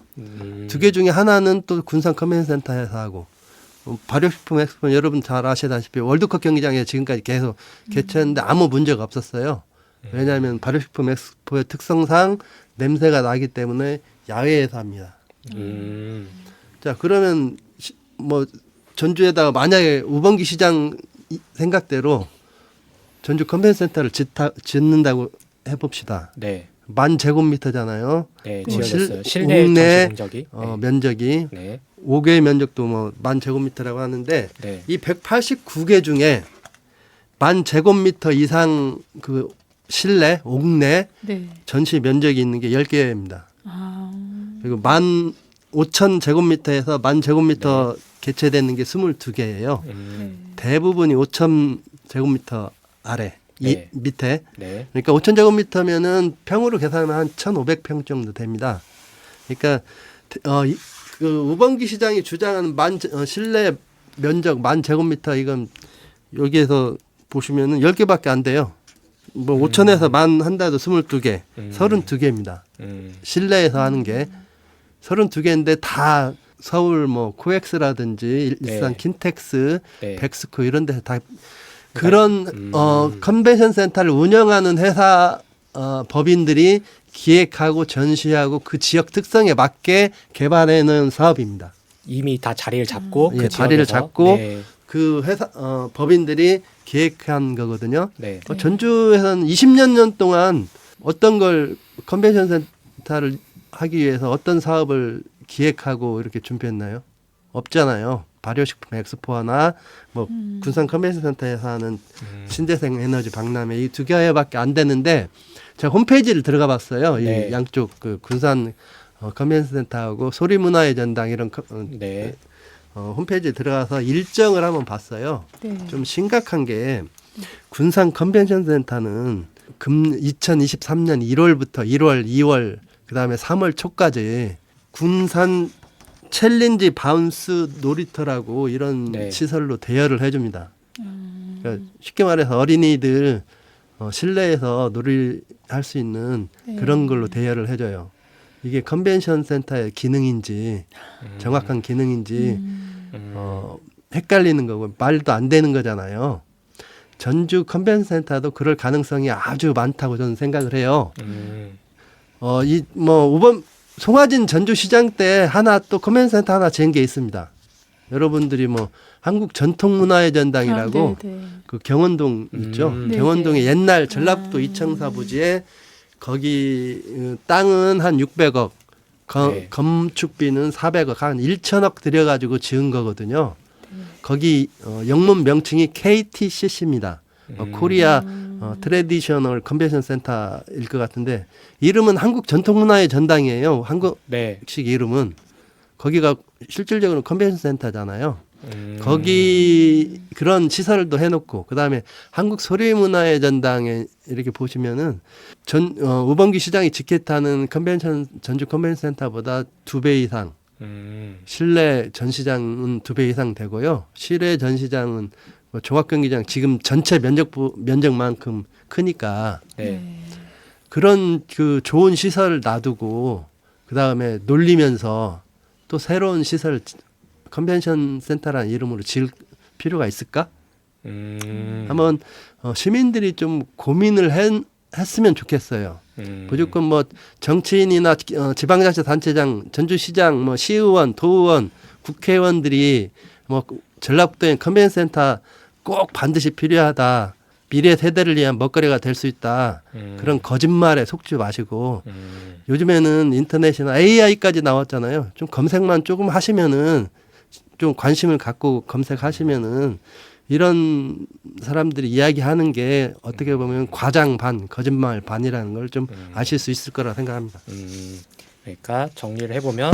두 개 중에 하나는 또 군산 컨벤션 센터에서 하고 발효식품 엑스포는 여러분 잘 아시다시피 월드컵 경기장에 지금까지 계속 개최했는데 아무 문제가 없었어요. 왜냐하면 발효식품 엑스포의 특성상 냄새가 나기 때문에 야외에서 합니다. 자, 그러면 뭐 전주에다가 만약에 우범기 시장 생각대로 전주 컨벤션 센터를 짓는다고 해봅시다. 네. 10,000제곱미터잖아요. 네, 그 지어졌어요. 실내 옥내 전시 공적이. 면적이 네. 5개의 면적도 뭐 10,000제곱미터라고 하는데 네. 이 189개 중에 10,000제곱미터 이상 그 실내 옥내 네. 전시 면적이 있는 게 10개입니다. 아, 그리고 15,000제곱미터에서 10,000제곱미터 개최되는 게 22개예요. 네. 대부분이 5,000제곱미터 아래 네. 밑에. 네. 그러니까 5,000제곱미터면은 평으로 계산하면 한 1,500평 정도 됩니다. 그러니까 그 우범기 시장이 주장하는 실내 면적 10,000제곱미터 이건 여기에서 보시면은 10개밖에 안 돼요. 뭐 5,000에서 10,000 한다 해도 22개, 32개입니다. 실내에서 하는 게 32개인데 다 서울 뭐 코엑스라든지 일산 네. 킨텍스, 네. 백스코 이런 데서 다 그런 컨벤션 센터를 운영하는 회사 법인들이 기획하고 전시하고 그 지역 특성에 맞게 개발해놓은 사업입니다. 이미 다 자리를 잡고 예, 그 자리를 지역에서. 잡고 네. 그 회사 법인들이 기획한 거거든요. 네. 전주에서는 20년 년 동안 어떤 걸 컨벤션 센터를 하기 위해서 어떤 사업을 기획하고 이렇게 준비했나요? 없잖아요. 발효식품 엑스포나 뭐 군산 컨벤션 센터에서 하는 신재생 에너지 박람회 이 두 개밖에 안 되는데 제가 홈페이지를 들어가 봤어요. 네. 이 양쪽 그 군산 컨벤션 센터하고 소리문화의 전당 이런 네. 홈페이지에 들어가서 일정을 한번 봤어요. 네. 좀 심각한 게 군산 컨벤션 센터는 2023년 1월부터 1월, 2월 그다음에 3월 초까지 군산 챌린지 바운스 놀이터라고 이런 네. 시설로 대여를 해줍니다. 그러니까 쉽게 말해서 어린이들 실내에서 놀이할 수 있는 그런 걸로 대여를 해줘요. 이게 컨벤션 센터의 기능인지 정확한 기능인지 헷갈리는 거고 말도 안 되는 거잖아요. 전주 컨벤션 센터도 그럴 가능성이 아주 많다고 저는 생각을 해요. 이 뭐 5번 송화진 전주시장 때 하나 또 컨벤션 센터 하나 지은 게 있습니다. 여러분들이 뭐 한국 전통문화의 전당이라고 네, 네. 그 경원동 있죠. 네, 경원동에 네. 옛날 전라북도 이청사 부지에 거기 땅은 한 600억, 네. 건축비는 400억, 한 1천억 들여가지고 지은 거거든요. 거기 영문 명칭이 KTCC입니다. 코리아 트래디셔널 컨벤션 센터일 것 같은데 이름은 한국 전통문화의 전당이에요. 한국식 네. 이름은 거기가 실질적으로 컨벤션 센터잖아요. 거기 그런 시설도 해놓고 그다음에 한국 소리문화의 전당에 이렇게 보시면은 우범기 시장이 직계타는 전주 컨벤션 센터보다 2배 이상 실내 전시장은 2배 이상 되고요. 실외 전시장은 뭐 종합경기장 지금 전체 면적만큼 크니까 네. 그런 그 좋은 시설을 놔두고 그 다음에 놀리면서 또 새로운 시설 컨벤션 센터라는 이름으로 지을 필요가 있을까? 한번 시민들이 좀 고민을 했으면 좋겠어요. 무조건 뭐 정치인이나 지방자치단체장, 전주시장, 뭐 시의원, 도의원, 국회의원들이 뭐 전라북도에 컨벤션 센터 꼭 반드시 필요하다. 미래 세대를 위한 먹거리가 될 수 있다. 그런 거짓말에 속지 마시고 요즘에는 인터넷이나 AI까지 나왔잖아요. 좀 검색만 조금 하시면은 좀 관심을 갖고 검색하시면은 이런 사람들이 이야기하는 게 어떻게 보면 과장 반, 거짓말 반이라는 걸 좀 아실 수 있을 거라 생각합니다. 그러니까 정리를 해보면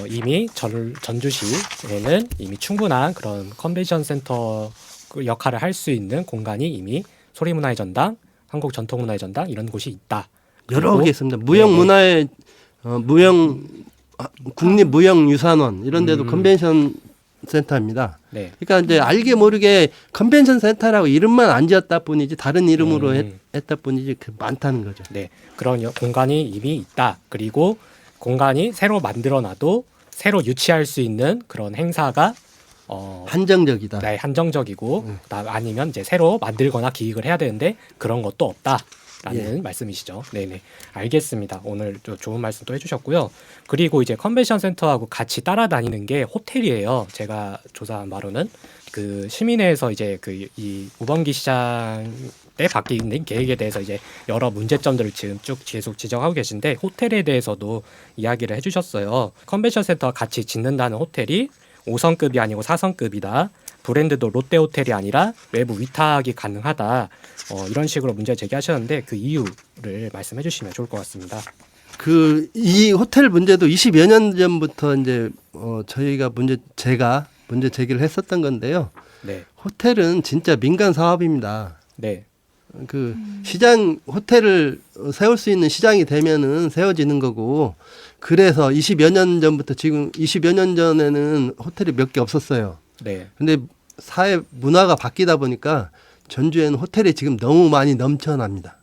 이미 전주시에는 이미 충분한 그런 컨벤션 센터 그 역할을 할 수 있는 공간이 이미 소리문화의 전당, 한국전통문화의 전당 이런 곳이 있다. 여러 그리고 개 있습니다. 무형문화의 국립무형유산원 이런 데도 컨벤션 센터입니다. 네. 그러니까 이제 알게 모르게 컨벤션 센터라고 이름만 안 지었다 뿐이지 다른 이름으로 했다 뿐이지 많다는 거죠. 네, 그런 공간이 이미 있다. 그리고 공간이 새로 만들어놔도 새로 유치할 수 있는 그런 행사가 한정적이다. 네, 한정적이고 아니면 이제 새로 만들거나 기획을 해야 되는데 그런 것도 없다라는 말씀이시죠. 네네, 알겠습니다. 오늘 또 좋은 말씀 또 해주셨고요. 그리고 이제 컨벤션 센터하고 같이 따라다니는 게 호텔이에요. 제가 조사한 바로는 그 시민회에서 이제 그 이 우범기 시장 때 바뀌는 계획에 대해서 이제 여러 문제점들을 지금 쭉 계속 지적하고 계신데 호텔에 대해서도 이야기를 해주셨어요. 컨벤션 센터와 같이 짓는다는 호텔이 5성급이 아니고 4성급이다. 브랜드도 롯데호텔이 아니라 외부 위탁이 가능하다. 이런 식으로 문제 제기하셨는데 그 이유를 말씀해 주시면 좋을 것 같습니다. 그 이 호텔 문제도 20여 년 전부터 이제 제가 문제 제기를 했었던 건데요. 네, 호텔은 진짜 민간 사업입니다. 네, 그 시장 호텔을 세울 수 있는 시장이 되면은 세워지는 거고 그래서 20여 년 전부터 지금 20여 년 전에는 호텔이 몇 개 없었어요. 네, 근데 사회 문화가 바뀌다 보니까 전주에는 호텔이 지금 너무 많이 넘쳐납니다.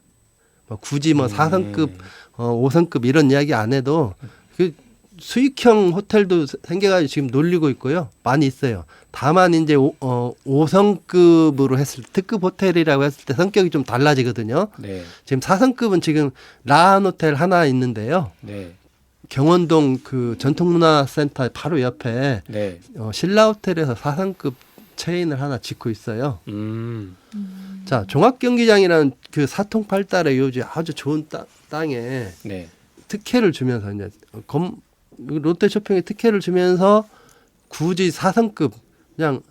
굳이 4성급, 5성급 이런 이야기 안 해도 그 수익형 호텔도 생겨가지고 지금 놀리고 있고요. 많이 있어요. 다만 이제 5성급으로 했을 때 특급 호텔이라고 했을 때 성격이 좀 달라지거든요. 네, 지금 4성급은 지금 라한 호텔 하나 있는데요. 네, 경원동 그 전통문화센터 바로 옆에 네. 신라호텔에서 4성급 체인을 하나 짓고 있어요. 음, 자, 종합경기장이라는 그 사통팔달의 요지 아주 좋은 땅에 네, 특혜를 주면서 이제 롯데쇼핑에 특혜를 주면서 굳이 4성급 그냥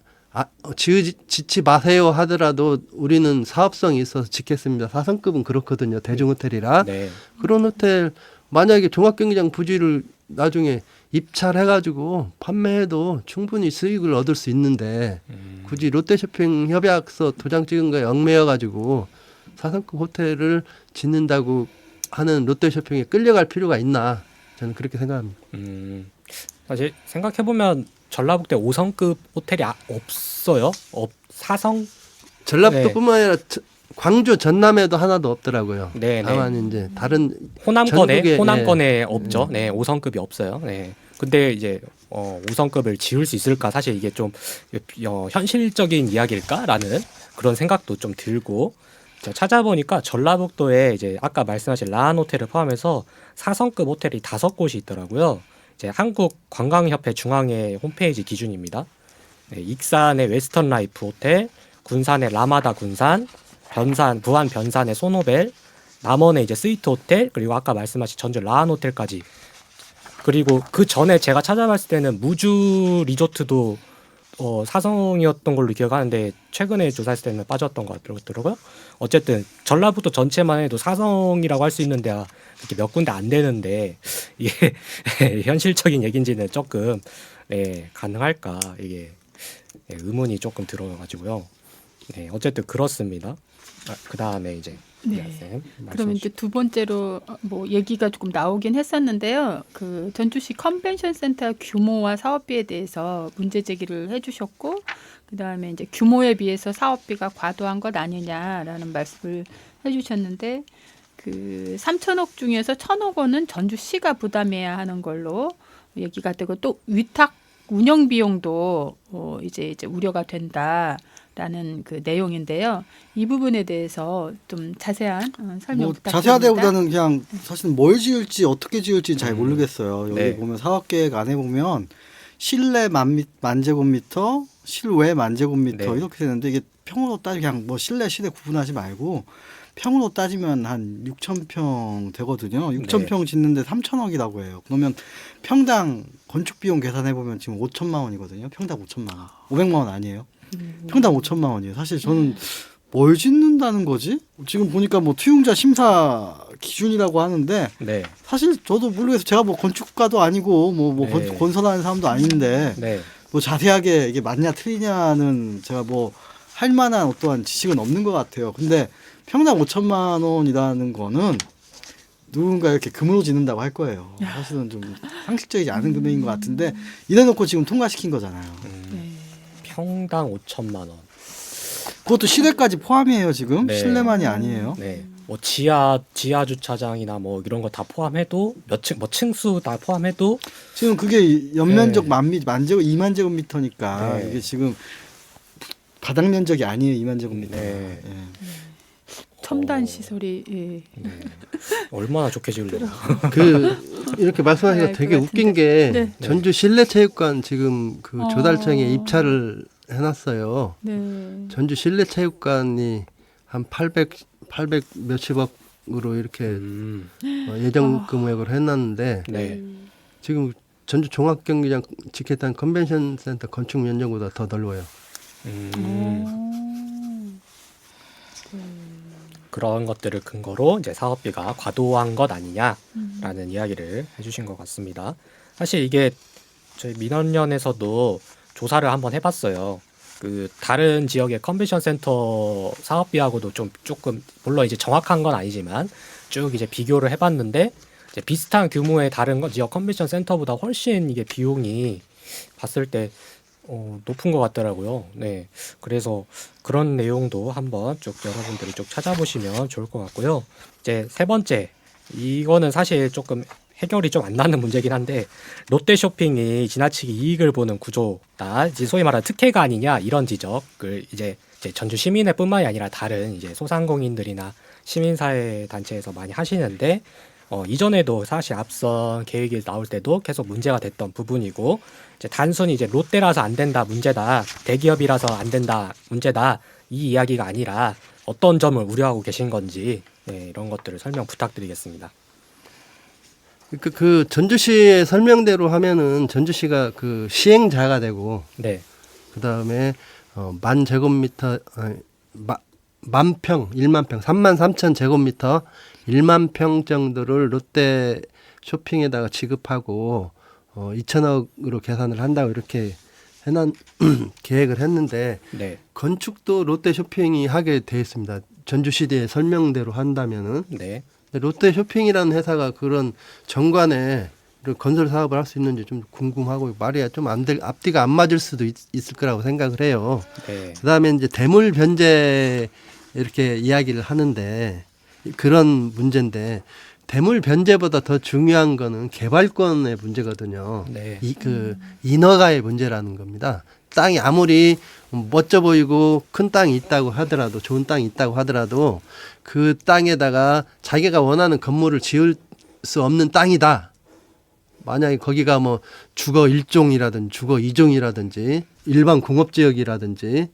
짓지 마세요 하더라도 우리는 사업성이 있어서 짓겠습니다. 4성급은 그렇거든요. 대중호텔이라. 네, 그런 호텔 만약에 종합경기장 부지를 나중에 입찰해가지고 판매해도 충분히 수익을 얻을 수 있는데 굳이 롯데쇼핑 협약서 도장 찍은 거에 얽매여가지고 4성급 호텔을 짓는다고 하는 롯데쇼핑에 끌려갈 필요가 있나 저는 그렇게 생각합니다. 사실 생각해 보면 전라북도에 5성급 호텔이 없어요. 4성? 전라북도뿐만 아니라 광주 전남에도 하나도 없더라고요. 네, 다만 이제 다른 호남권에 전국에, 없죠. 네, 5성급이 없어요. 네. 근데 이제 5성급을 지을 수 있을까? 사실 이게 좀 현실적인 이야기일까라는 그런 생각도 좀 들고 제가 찾아보니까 전라북도에 이제 아까 말씀하신 라한 호텔을 포함해서 4성급 호텔이 5곳이 있더라고요. 이제 한국관광협회 중앙회 홈페이지 기준입니다. 네, 익산의 웨스턴 라이프 호텔, 군산의 라마다 군산, 부안 변산의 소노벨, 남원의 이제 스위트 호텔, 그리고 아까 말씀하신 전주 라한 호텔까지. 그리고 그 전에 제가 찾아봤을 때는 무주 리조트도 4성이었던 걸로 기억하는데 최근에 조사했을 때는 빠졌던 것 같더라고요. 어쨌든 전라북도 전체만 해도 4성이라고 할 수 있는 데가 이렇게 몇 군데 안 되는데 이게 현실적인 얘기인지는 조금 가능할까 이게 의문이 조금 들어가지고요. 네, 어쨌든 그렇습니다. 그 다음에 이제 네. 그러면 이제 두 번째로 뭐 얘기가 조금 나오긴 했었는데요. 그 전주시 컨벤션 센터 규모와 사업비에 대해서 문제 제기를 해주셨고, 그 다음에 이제 규모에 비해서 사업비가 과도한 것 아니냐라는 말씀을 해주셨는데, 그 3천억 중에서 1,000억 원은 전주시가 부담해야 하는 걸로 얘기가 되고 또 위탁 운영 비용도 이제 우려가 된다. 라는 그 내용인데요. 이 부분에 대해서 좀 자세한 설명 부탁드립니다. 자세하다기보다는 그냥 사실은 뭘 지을지 어떻게 지을지 잘 모르겠어요. 여기 네. 보면 사업계획 안에 보면 실내 만제곱미터, 실외 만제곱미터 네. 이렇게 되는데 이게 평으로 따지면 그냥 뭐 실내 실외 구분하지 말고 평으로 따지면 한 6,000평 되거든요. 6,000평 짓는데 3,000억이라고 해요. 그러면 평당 건축 비용 계산해 보면 지금 5천만 원이거든요. 평당 5천만 원. 500만 원 아니에요. 평당 5천만 원이에요. 사실 저는 뭘 짓는다는 거지? 지금 보니까 뭐 투용자 심사 기준이라고 하는데 네. 사실 저도 모르겠어요. 제가 뭐 건축가도 아니고 네. 건설하는 사람도 아닌데 네. 뭐 자세하게 이게 맞냐 틀리냐는 제가 뭐 할 만한 어떠한 지식은 없는 것 같아요. 근데 평당 5천만 원이라는 거는 누군가 이렇게 금으로 짓는다고 할 거예요. 사실은 좀 상식적이지 않은 금액인 것 같은데 이래놓고 지금 통과시킨 거잖아요. 네. 평당 5천만 원. 그것도 실외까지 포함이에요. 지금 네. 실내만이 아니에요. 네. 뭐 지하 주차장이나 뭐 이런 거 다 포함해도 뭐 층수 다 포함해도 지금 그게 연면적 네. 2만 제곱미터니까 네. 이게 지금 바닥 면적이 아니에요. 2만 제곱미터. 네. 예. 첨단 어. 시설이 예. 네. 얼마나 좋게 지으려고. 그 이렇게 말씀하시니까 네, 되게 그 웃긴 게 네. 전주 실내체육관 지금 그 어. 조달청에 입찰을 해놨어요. 네. 전주 실내체육관이 한 800 몇십억으로 이렇게 예정 금액으로 해놨는데 네. 지금 전주 종합경기장 직했던 컨벤션센터 건축 면적보다 더 넓어요. 그런 것들을 근거로 이제 사업비가 과도한 것 아니냐라는 이야기를 해주신 것 같습니다. 사실 이게 저희 민원연에서도 조사를 한번 해봤어요. 그 다른 지역의 컨벤션 센터 사업비하고도 조금 물론 이제 정확한 건 아니지만 쭉 이제 비교를 해봤는데 이제 비슷한 규모의 다른 지역 컨벤션 센터보다 훨씬 이게 비용이 봤을 때 높은 것 같더라고요. 네, 그래서 그런 내용도 한번 쭉 여러분들이 쭉 찾아보시면 좋을 것 같고요. 이제 세 번째, 이거는 사실 조금 해결이 좀 안 나는 문제긴 한데 롯데쇼핑이 지나치게 이익을 보는 구조다, 이제 소위 말하는 특혜가 아니냐 이런 지적을 이제 전주 시민회뿐만이 아니라 다른 이제 소상공인들이나 시민사회 단체에서 많이 하시는데 이전에도 사실 앞선 계획이 나올 때도 계속 문제가 됐던 부분이고 이제 단순히 이제 롯데라서 안 된다 문제다, 대기업이라서 안 된다 문제다 이 이야기가 아니라 어떤 점을 우려하고 계신 건지 이런 것들을 설명 부탁드리겠습니다. 그 전주시의 설명대로 하면은 전주시가 그 시행자가 되고 네, 그 다음에 만 제곱미터 만 평, 1만 평, 3만 3천 제곱미터 1만 평 정도를 롯데 쇼핑에다가 지급하고 2천억으로 계산을 한다고 이렇게 해난 계획을 했는데 네, 건축도 롯데 쇼핑이 하게 돼 있습니다. 전주시대의 설명대로 한다면은. 네, 롯데 쇼핑이라는 회사가 그런 정관에 건설 사업을 할 수 있는지 좀 궁금하고 말이야 좀 앞뒤가 안 맞을 수도 있을 거라고 생각을 해요. 네, 그다음에 이제 대물 변제 이렇게 이야기를 하는데 그런 문제인데 대물 변제보다 더 중요한 거는 개발권의 문제거든요. 네. 그 인허가의 문제라는 겁니다. 땅이 아무리 멋져 보이고 큰 땅이 있다고 하더라도 좋은 땅이 있다고 하더라도 그 땅에다가 자기가 원하는 건물을 지을 수 없는 땅이다. 만약에 거기가 뭐 주거 1종이라든지 주거 2종이라든지 일반 공업지역이라든지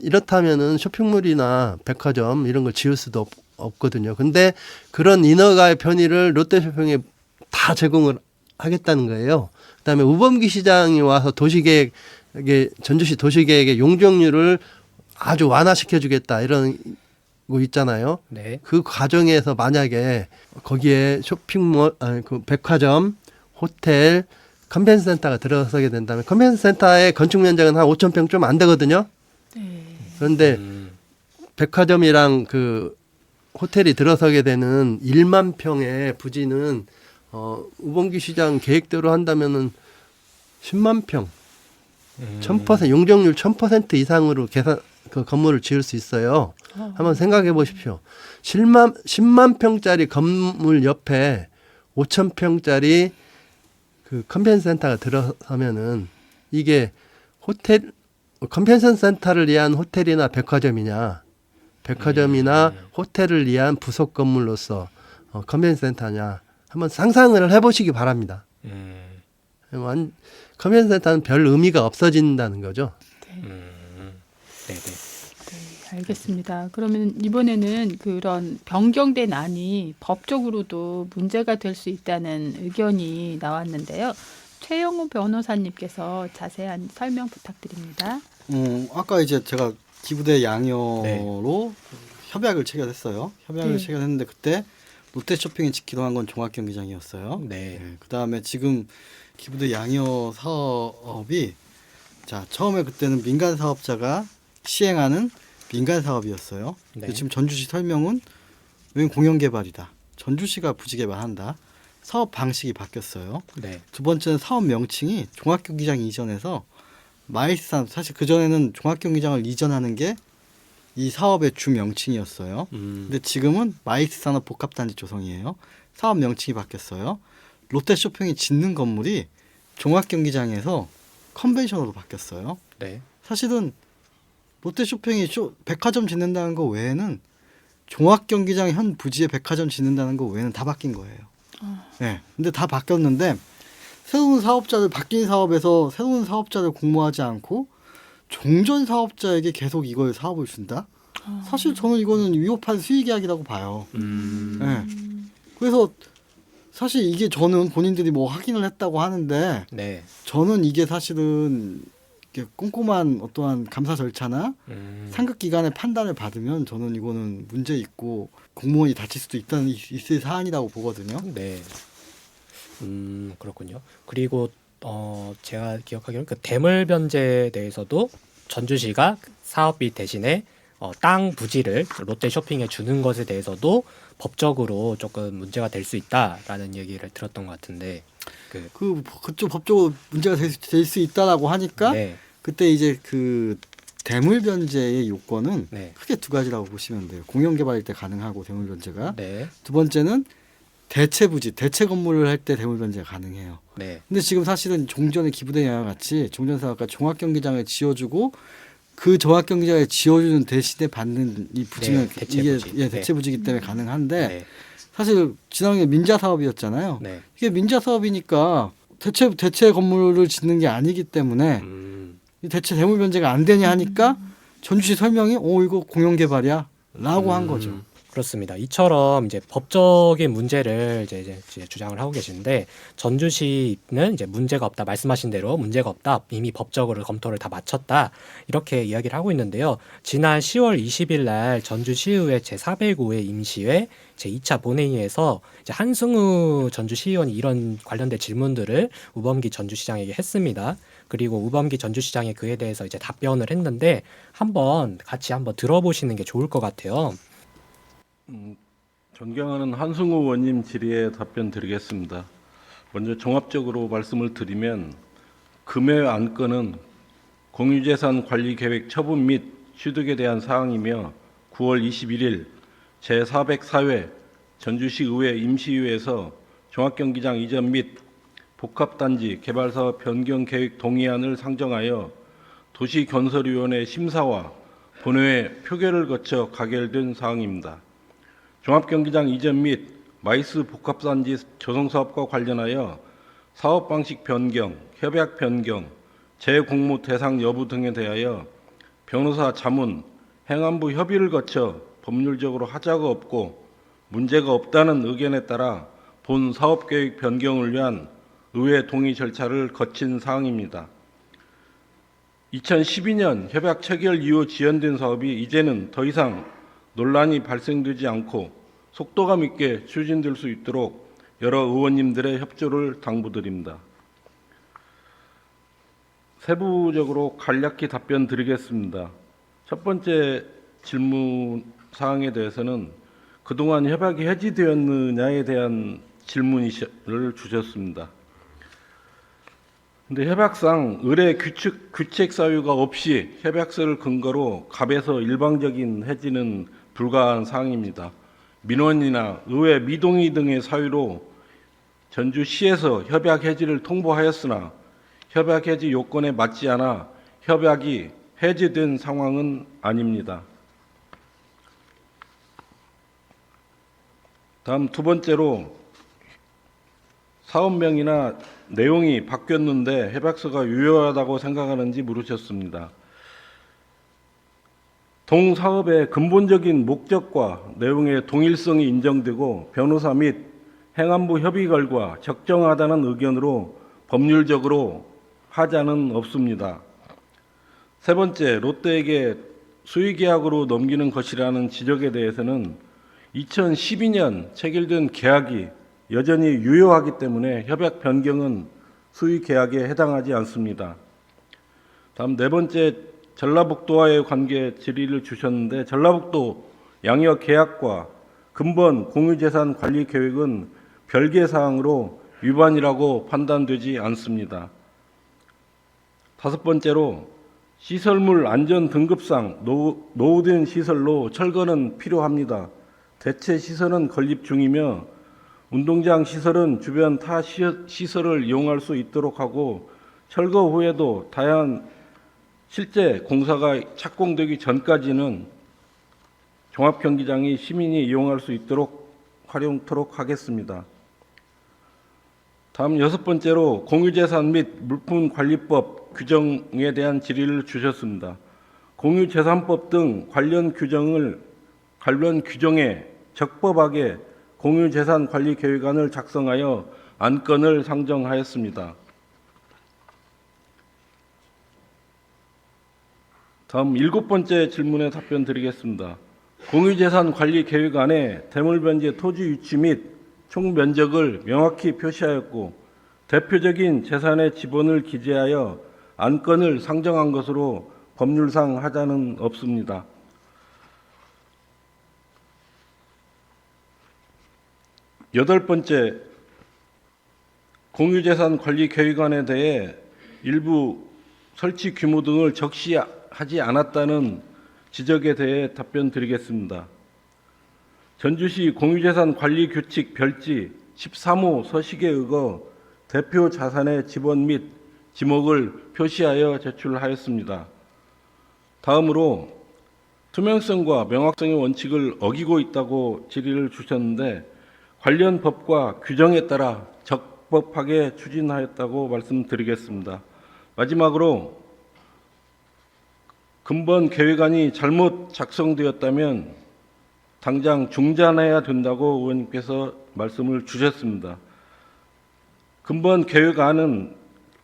이렇다면은 쇼핑몰이나 백화점 이런 걸 지을 수도 없거든요. 근데 그런 인허가의 편의를 롯데쇼핑에 다 제공을 하겠다는 거예요. 그다음에 우범기 시장이 와서 도시계획 이게 전주시 도시계획의 용적률을 아주 완화시켜 주겠다 이런 거 있잖아요. 네. 그 과정에서 만약에 거기에 쇼핑몰, 그 백화점, 호텔, 컨벤션 센터가 들어서게 된다면 컨벤션 센터의 건축 면적은 한 5천 평 좀 안 되거든요. 네. 그런데 백화점이랑 그 호텔이 들어서게 되는 1만 평의 부지는 우범기 시장 계획대로 한다면은 10만 평. 1000% 용적률 1000% 이상으로 그 건물을 지을 수 있어요. 한번 생각해 보십시오. 10만 평짜리 건물 옆에 5천 평짜리 그 컨벤션 센터가 들어서면은 이게 호텔 컨벤션 센터를 위한 호텔이나 백화점이냐, 백화점이나 호텔을 위한 부속 건물로서 컨벤션 센터냐 한번 상상을 해보시기 바랍니다. 컨벤션 센터는 별 의미가 없어진다는 거죠. 네, 네. 네, 알겠습니다. 그러면 이번에는 그런 변경된 안이 법적으로도 문제가 될 수 있다는 의견이 나왔는데요. 최영호 변호사님께서 자세한 설명 부탁드립니다. 아까 이제 제가 기부대 양여로 협약을 체결했어요. 협약을 네. 체결했는데 그때 롯데쇼핑이 짓기로 한 건 종합경기장이었어요. 네. 그다음에 지금 기부대 양여 사업이 처음에 그때는 민간 사업자가 시행하는 민간 사업이었어요. 네. 근데 지금 전주시 설명은 웬 공영 개발이다. 전주시가 부지 개발한다. 사업 방식이 바뀌었어요. 네. 두 번째는 사업 명칭이 종합경기장 이전에서 마이스산 사실 그 전에는 종합경기장을 이전하는 게 이 사업의 주 명칭이었어요. 근데 지금은 마이스산업 복합단지 조성이에요. 사업 명칭이 바뀌었어요. 롯데쇼핑이 짓는 건물이 종합경기장에서 컨벤션으로 바뀌었어요. 네. 사실은 롯데쇼핑이 백화점 짓는다는 거 외에는 종합경기장 현 부지에 백화점 짓는다는 거 외에는 다 바뀐 거예요. 네. 근데 다 바뀌었는데 새로운 사업자들 바뀐 사업에서 새로운 사업자들 공모하지 않고 종전 사업자에게 계속 이걸 사업을 준다? 사실 저는 이거는 위법한 수의계약이라고 봐요. 네. 그래서 사실 이게 저는 본인들이 뭐 확인을 했다고 하는데 네. 저는 이게 사실은 이렇게 꼼꼼한 어떠한 감사 절차나 상급 기관의 판단을 받으면 저는 이거는 문제 있고 공무원이 다칠 수도 있을 사안이라고 보거든요. 네. 그렇군요. 그리고 제가 기억하기로는 그 대물 변제에 대해서도 전주시가 사업비 대신에 땅 부지를 롯데쇼핑에 주는 것에 대해서도 법적으로 조금 문제가 될 수 있다라는 얘기를 들었던 것 같은데 그쪽 법적으로 문제가 될 수 있다라고 하니까 네. 그때 이제 그 대물 변제의 요건은 네. 크게 두 가지라고 보시면 돼요. 공영 개발일 때 가능하고 대물 변제가 네. 두 번째는 대체 부지, 대체 건물을 할 때 대물 변제가 가능해요. 네. 근데 지금 사실은 종전의 기부대 양과 같이 종전 사업가 종합경기장을 지어주고 그 종합경기장을 지어주는 대신에 받는 이 부지는 네, 대체 이게 부지. 대체 부지이기 때문에 가능한데 네. 사실 지난해 민자 사업이었잖아요. 네. 이게 민자 사업이니까 대체 건물을 짓는 게 아니기 때문에 이 대체 대물 변제가 안 되냐 하니까 전주시 설명이 이거 공영 개발이야라고 한 거죠. 그렇습니다. 이처럼 이제 법적인 문제를 이제 주장을 하고 계시는데 전주시는 이제 문제가 없다 말씀하신 대로 문제가 없다 이미 법적으로 검토를 다 마쳤다 이렇게 이야기를 하고 있는데요. 지난 10월 20일 날 전주시의회 제405회 임시회 제2차 본회의에서 이제 한승우 전주시의원이 이런 관련된 질문들을 우범기 전주시장에게 했습니다. 그리고 우범기 전주시장이 그에 대해서 이제 답변을 했는데 같이 한번 들어보시는 게 좋을 것 같아요. 존경하는 한승우 의원님 질의에 답변 드리겠습니다. 먼저 종합적으로 말씀을 드리면 금의 안건은 공유재산 관리 계획 처분 및 취득에 대한 사항이며 9월 21일 제404회 전주시 의회 임시회에서 종합경기장 이전 및 복합단지 개발사업 변경 계획 동의안을 상정하여 도시건설위원회 심사와 본회의 표결을 거쳐 가결된 사항입니다. 종합경기장 이전 및 마이스 복합단지 조성사업과 관련하여 사업 방식 변경, 협약 변경, 재공모 대상 여부 등에 대하여 변호사 자문, 행안부 협의를 거쳐 법률적으로 하자가 없고 문제가 없다는 의견에 따라 본 사업계획 변경을 위한 의회 동의 절차를 거친 사항입니다. 2012년 협약 체결 이후 지연된 사업이 이제는 더 이상 논란이 발생되지 않고 속도감 있게 추진될 수 있도록 여러 의원님들의 협조를 당부드립니다. 세부적으로 간략히 답변 드리겠습니다. 첫 번째 질문 사항에 대해서는 그동안 협약이 해지되었느냐에 대한 질문을 주셨습니다. 근데 협약상 의뢰 규칙 사유가 없이 협약서를 근거로 갑에서 일방적인 해지는 불가한 사항입니다. 민원이나 의회 미동의 등의 사유로 전주시에서 협약 해지를 통보하였으나 협약 해지 요건에 맞지 않아 협약이 해지된 상황은 아닙니다. 다음 두 번째로 사업명이나 내용이 바뀌었는데 협약서가 유효하다고 생각하는지 물으셨습니다. 동사업의 근본적인 목적과 내용의 동일성이 인정되고 변호사 및 행안부 협의 결과 적정하다는 의견으로 법률적으로 하자는 없습니다. 세 번째, 롯데에게 수의계약으로 넘기는 것이라는 지적에 대해서는 2012년 체결된 계약이 여전히 유효하기 때문에 협약 변경은 수의 계약에 해당하지 않습니다. 다음 네 번째, 전라북도와의 관계 질의를 주셨는데, 전라북도 양역 계약과 근본 공유재산 관리 계획은 별개 사항으로 위반이라고 판단되지 않습니다. 다섯 번째로, 시설물 안전 등급상 노후된 시설로 철거는 필요합니다. 대체 시설은 건립 중이며 운동장 시설은 주변 타 시설을 이용할 수 있도록 하고, 철거 후에도 다양한 실제 공사가 착공되기 전까지는 종합경기장이 시민이 이용할 수 있도록 활용토록 하겠습니다. 다음 여섯 번째로, 공유재산 및 물품관리법 규정에 대한 질의를 주셨습니다. 공유재산법 등 관련 규정에 적법하게 공유재산관리계획안을 작성하여 안건을 상정하였습니다. 다음 일곱 번째 질문에 답변 드리겠습니다. 공유재산관리계획안에 대물변제 토지 유치 및 총면적을 명확히 표시하였고, 대표적인 재산의 지분을 기재하여 안건을 상정한 것으로 법률상 하자는 없습니다. 여덟 번째, 공유재산관리계획안에 대해 일부 설치 규모 등을 적시하지 않았다는 지적에 대해 답변 드리겠습니다. 전주시 공유재산관리규칙 별지 13호 서식에 의거 대표 자산의 지번 및 지목을 표시하여 제출하였습니다. 다음으로, 투명성과 명확성의 원칙을 어기고 있다고 질의를 주셨는데, 관련 법과 규정에 따라 적법하게 추진하였다고 말씀드리겠습니다. 마지막으로, 근본 계획안이 잘못 작성되었다면 당장 중단해야 된다고 의원님께서 말씀을 주셨습니다. 근본 계획안은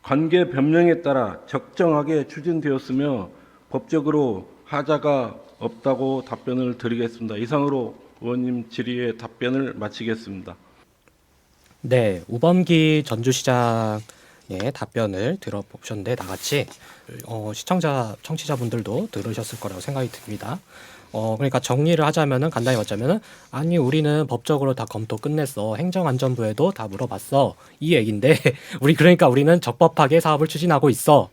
관계 변명에 따라 적정하게 추진되었으며 법적으로 하자가 없다고 답변을 드리겠습니다. 이상으로 의원님 질의의 답변을 마치겠습니다. 네, 우범기 전주시장의 답변을 들어보셨는데, 나같이 청취자분들도 들으셨을 거라고 생각이 듭니다. 그러니까 정리를 하자면은, 간단히 말하자면은, 아니 우리는 법적으로 다 검토 끝냈어, 행정안전부에도 다 물어봤어, 이 얘기인데 그러니까 우리는 적법하게 사업을 추진하고 있어.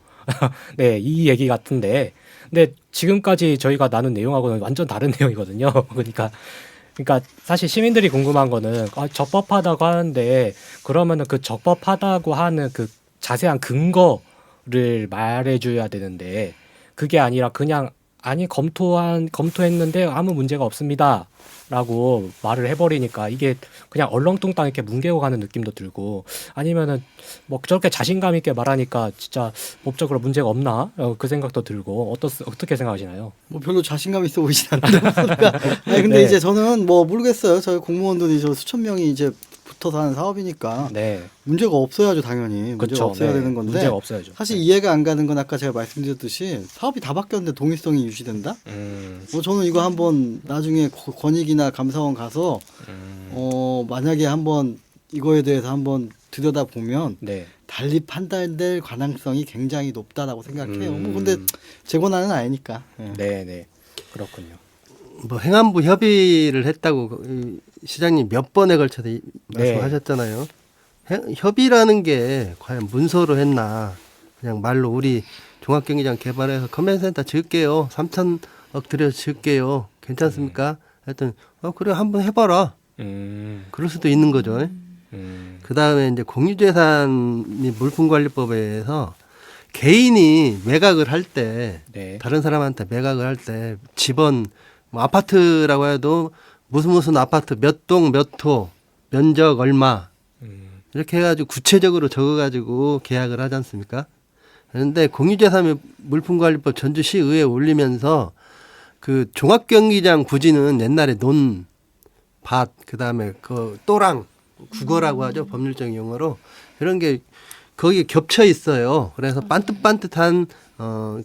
네, 이 얘기 같은데, 근데 지금까지 저희가 나눈 내용하고는 완전 다른 내용이거든요. 그러니까 사실 시민들이 궁금한 거는, 적법하다고 하는데 그러면은 그 적법하다고 하는 그 자세한 근거를 말해줘야 되는데, 그게 아니라 그냥 아니 검토했는데 아무 문제가 없습니다라고 말을 해버리니까 이게 그냥 얼렁뚱땅 이렇게 뭉개고 가는 느낌도 들고, 아니면은 뭐 저렇게 자신감 있게 말하니까 진짜 법적으로 문제가 없나, 그 생각도 들고, 어떻게 생각하시나요? 뭐 별로 자신감 있어 보이진 않는데. 아니 근데 네. 이제 저는 뭐 모르겠어요. 저희 공무원들이 저 수천 명이 이제 붙어서 하는 사업이니까 네, 문제가 없어야죠, 당연히. 문제가 그렇죠. 없어야 되는 건데. 문제가 없어야죠. 사실 네. 이해가 안 가는 건 아까 제가 말씀드렸듯이 사업이 다 바뀌었는데 동일성이 유지된다? 뭐 저는 이거 한번 나중에 권익이나 감사원 가서 만약에 한번 이거에 대해서 한번 들여다 보면 네. 달리 판단될 가능성이 굉장히 높다라고 생각해요. 뭐 근데 제 권한은 아니니까. 예. 네, 그렇군요. 뭐 행안부 협의를 했다고 시장님 몇 번에 걸쳐서 말씀하셨잖아요. 협의라는 게 과연 문서로 했나, 그냥 말로 우리 종합경기장 개발해서 컨벤센터 지을게요, 3천억 들여서 지을게요, 괜찮습니까? 하여튼 그래 한번 해봐라, 그럴 수도 있는 거죠. 그 다음에 이제 공유재산 및 물품관리법에서 개인이 매각을 할 때, 네. 다른 사람한테 매각을 할 때 집원, 뭐 아파트라고 해도 무슨 아파트 몇 동 몇 호 면적 얼마 이렇게 해가지고 구체적으로 적어가지고 계약을 하지 않습니까? 그런데 공유재산 및 물품관리법 전주시의회에 올리면서 그 종합경기장 부지는 옛날에 논밭, 그다음에 그 또랑, 국어라고 하죠, 법률적 용어로. 이런 게 거기에 겹쳐 있어요. 그래서 반듯반듯한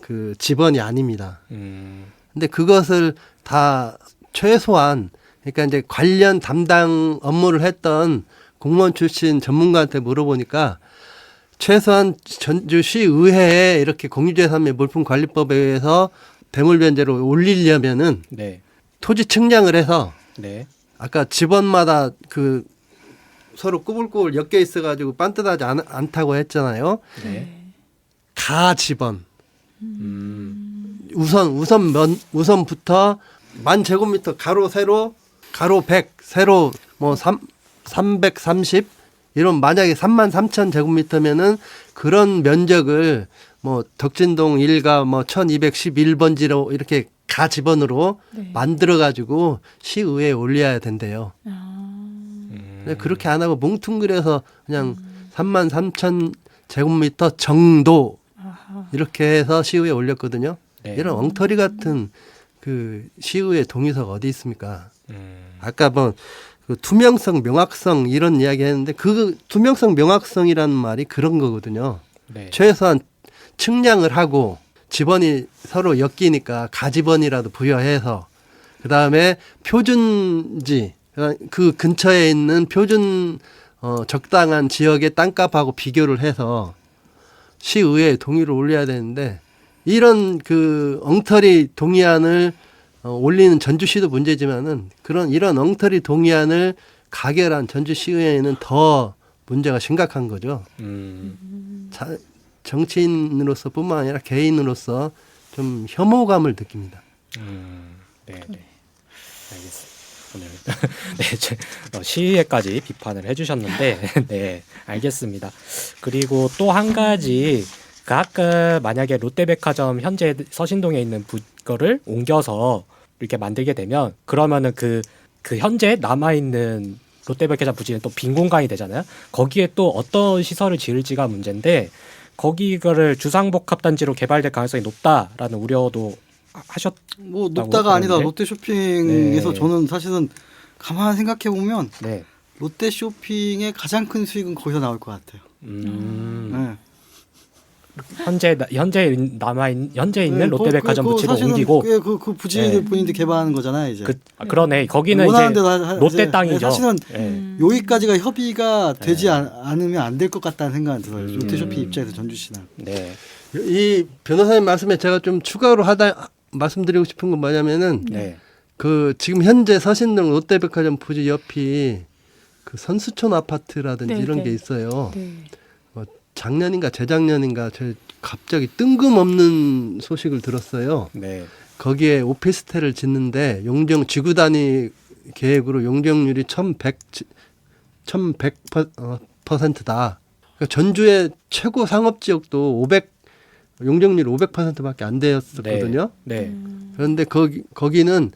그 지번이 아닙니다. 근데 그것을 다 최소한 그러니까 이제 관련 담당 업무를 했던 공무원 출신 전문가한테 물어보니까 최소한 전주시의회에 이렇게 공유재산 및 물품관리법에 의해서 대물변제를 올리려면은 네. 토지 측량을 해서 네. 아까 집원마다 그 서로 꾸불꾸불 엮여 있어가지고 반듯하지 않다고 했잖아요. 네. 다 집원. 음. 우선부터 1000제곱미터 가로 세로 가로 100 세로 뭐 330 이런 만약에 33,000제곱미터면은 그런 면적을 뭐 덕진동 1가 뭐 1211번지로 이렇게 가집원으로 네. 만들어 가지고 시의회에 올려야 된대요. 근데 그렇게 안 하고 뭉뚱그려서 그냥 33,000제곱미터 정도 이렇게 해서 시의회에 올렸거든요. 네. 이런 엉터리 같은 그 시의회 동의서가 어디 있습니까? 음. 아까 뭐 그 투명성, 명확성 이런 이야기 했는데 그 투명성, 명확성이라는 말이 그런 거거든요. 네. 최소한 측량을 하고 집원이 서로 엮이니까 가집원이라도 부여해서 그다음에 표준지 그 근처에 있는 표준 적당한 지역의 땅값하고 비교를 해서 시의회에 동의를 올려야 되는데 이런 그 엉터리 동의안을 올리는 전주시도 문제지만은 이런 엉터리 동의안을 가결한 전주시의회는 더 문제가 심각한 거죠. 정치인으로서뿐만 아니라 개인으로서 좀 혐오감을 느낍니다. 네, 네. 알겠습니다. 오늘 시의회까지 비판을 해주셨는데, 네, 알겠습니다. 그리고 또 한 가지, 그 아까 만약에 롯데백화점 현재 서신동에 있는 거를 옮겨서 이렇게 만들게 되면 그러면은 그 현재 남아 있는 롯데백화점 부지는 또 빈 공간이 되잖아요. 거기에 또 어떤 시설을 지을지가 문제인데 거기를 주상복합단지로 개발될 가능성이 높다라는 우려도 하셨. 뭐 높다가 아니다. 그러는데? 롯데쇼핑에서 네. 저는 사실은 가만 생각해 보면 네. 롯데쇼핑의 가장 큰 수익은 거기서 나올 것 같아요. 네. 현재 있는 네, 롯데백화점 부지로 사실은 옮기고 그 부지를 네. 본인들 개발하는 거잖아요. 이제 그러네. 거기는 원하는 이제 대로 롯데 땅이죠. 사실은 네. 여기까지가 협의가 되지 않으면 안 될 것 같다는 생각이 들어요. 롯데쇼핑 입장에서 전주시는. 네. 이 변호사님 말씀에 제가 좀 추가로 말씀드리고 싶은 건 뭐냐면은 네. 그 지금 현재 서신동 롯데백화점 부지 옆이 그 선수촌 아파트라든지 네, 이런 네. 게 있어요. 네. 작년인가 재작년인가 갑자기 뜬금없는 소식을 들었어요. 네. 거기에 오피스텔을 짓는데 지구 단위 계획으로 용적률이 1100%다. 그러니까 전주의 최고 상업 지역도 용적률 500%밖에 안 되었었거든요. 네. 그런데 거기는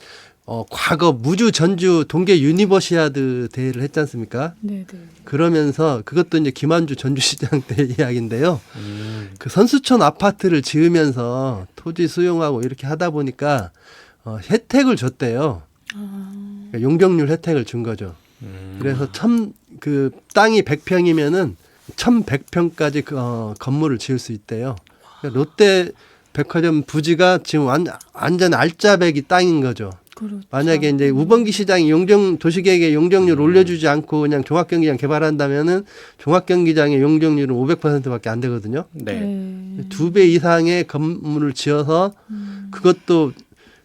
과거 무주 전주 동계 유니버시아드 대회를 했지 않습니까? 네, 네. 그러면서 그것도 이제 김한주 전주시장 때 이야기인데요. 그 선수촌 아파트를 지으면서 토지 수용하고 이렇게 하다 보니까 혜택을 줬대요. 그러니까 용적률 혜택을 준 거죠. 그래서 그 땅이 100평이면은 1100평까지 건물을 지을 수 있대요. 그러니까 롯데 백화점 부지가 지금 완전 알짜배기 땅인 거죠. 그렇죠. 만약에 이제 우범기 시장이 도시계획에 용적률 올려주지 않고 그냥 종합경기장 개발한다면은 종합경기장의 용적률은 500%밖에 안 되거든요. 네. 2배 이상의 건물을 지어서 그것도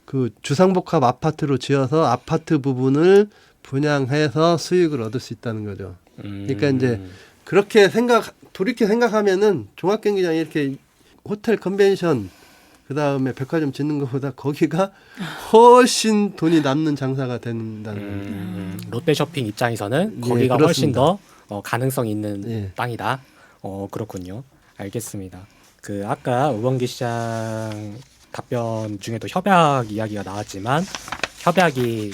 그 주상복합 아파트로 지어서 아파트 부분을 분양해서 수익을 얻을 수 있다는 거죠. 그러니까 이제 그렇게 돌이켜 생각하면은 종합경기장이 이렇게 호텔 컨벤션 그다음에 백화점 짓는 것보다 거기가 훨씬 돈이 남는 장사가 된다는 거예요. 롯데쇼핑 입장에서는 예, 거기가 훨씬 그렇습니다. 더 가능성 있는 예. 땅이다. 그렇군요. 알겠습니다. 그 아까 우범기 시장 답변 중에도 협약 이야기가 나왔지만 협약이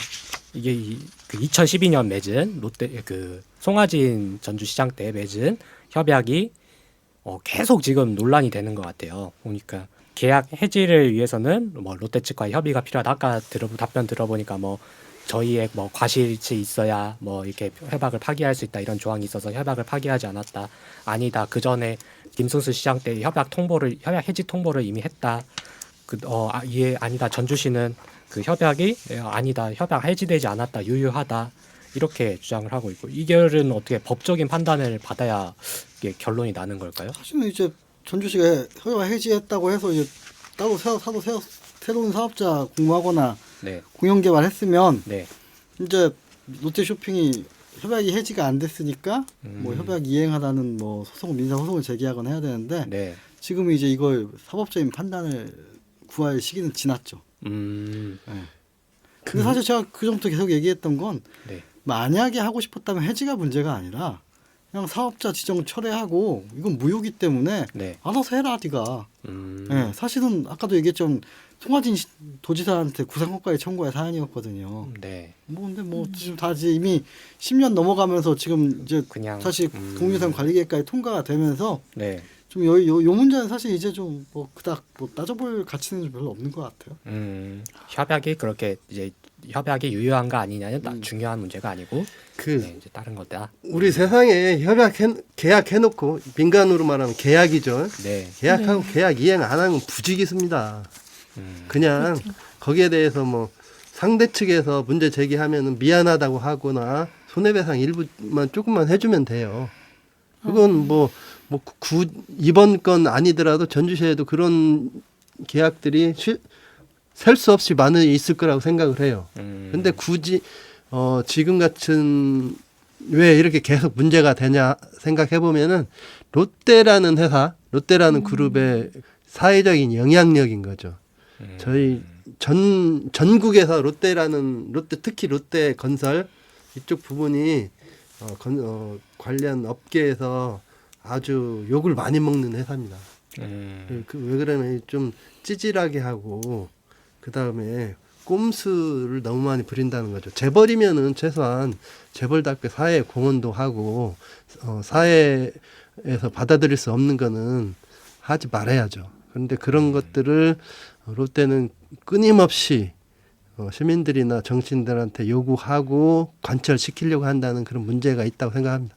이게 그 2012년 맺은 롯데 그 송하진 전주시장 때 맺은 협약이 계속 지금 논란이 되는 것 같아요. 보니까 계약 해지를 위해서는 뭐 롯데 측과의 협의가 필요하다. 아까 답변 들어보니까 뭐 저희의 뭐 과실치 있어야 뭐 이렇게 협약을 파기할 수 있다 이런 조항이 있어서 협약을 파기하지 않았다. 아니다. 그 전에 김승수 시장 때 협약 해지 통보를 이미 했다. 아니다. 전주시는 그 협약이 아니다, 협약 해지되지 않았다, 유효하다 이렇게 주장을 하고 있고 이 결은 어떻게 법적인 판단을 받아야 이게 결론이 나는 걸까요? 사실은 이제 전주시가 협약 해지했다고 해서 이제 따로 새로운 사업자 공모하거나 네, 공영 개발했으면 네, 이제 롯데쇼핑이 협약이 해지가 안 됐으니까 뭐 협약 이행하다는 뭐 민사 소송을 제기하거나 해야 되는데 네, 지금 이제 이걸 사법적인 판단을 구할 시기는 지났죠. 네. 근데 사실 제가 그 전부터 계속 얘기했던 건 네. 만약에 하고 싶었다면 해지가 문제가 아니라 그냥 사업자 지정 철회하고 이건 무효기 때문에 네. 알아서 해라 네가. 네, 사실은 아까도 얘기했지만 송하진 도지사한테 구상효과에 청구할 사안이었거든요. 네. 뭐 근데 뭐 지금 다 이제 이미 10년 넘어가면서 지금 이제 그냥 사실 공유상 관리계획까지 통과가 되면서 네. 좀 요 문제는 사실 이제 좀 뭐 그닥 뭐 따져볼 가치는 좀 별로 없는 것 같아요. 협약이 그렇게 이제 협약이 유효한가 아니냐는 중요한 문제가 아니고 그 네, 이제 다른 거다. 우리 세상에 계약해놓고 민간으로 말하면 계약이죠. 네. 계약하고 계약 이행 안 하면 부지기수입니다. 그냥 거기에 대해서 뭐 상대 측에서 문제 제기하면은 미안하다고 하거나 손해배상 일부만 조금만 해주면 돼요. 그건 이번 건 아니더라도 전주시에도 그런 계약들이 셀 수 없이 많이 있을 거라고 생각을 해요. 근데 굳이 지금 같은 왜 이렇게 계속 문제가 되냐 생각해 보면은 롯데라는 회사, 롯데라는 그룹의 사회적인 영향력인 거죠. 저희 전국에서 롯데 특히 롯데 건설 이쪽 부분이 관련 업계에서 아주 욕을 많이 먹는 회사입니다. 왜 그러냐면 좀 찌질하게 하고 그 다음에 꼼수를 너무 많이 부린다는 거죠. 재벌이면은 최소한 재벌답게 사회 공헌도 하고 사회에서 받아들일 수 없는 거는 하지 말아야죠. 그런데 그런 것들을 롯데는 끊임없이 시민들이나 정치인들한테 요구하고 관철시키려고 한다는 그런 문제가 있다고 생각합니다.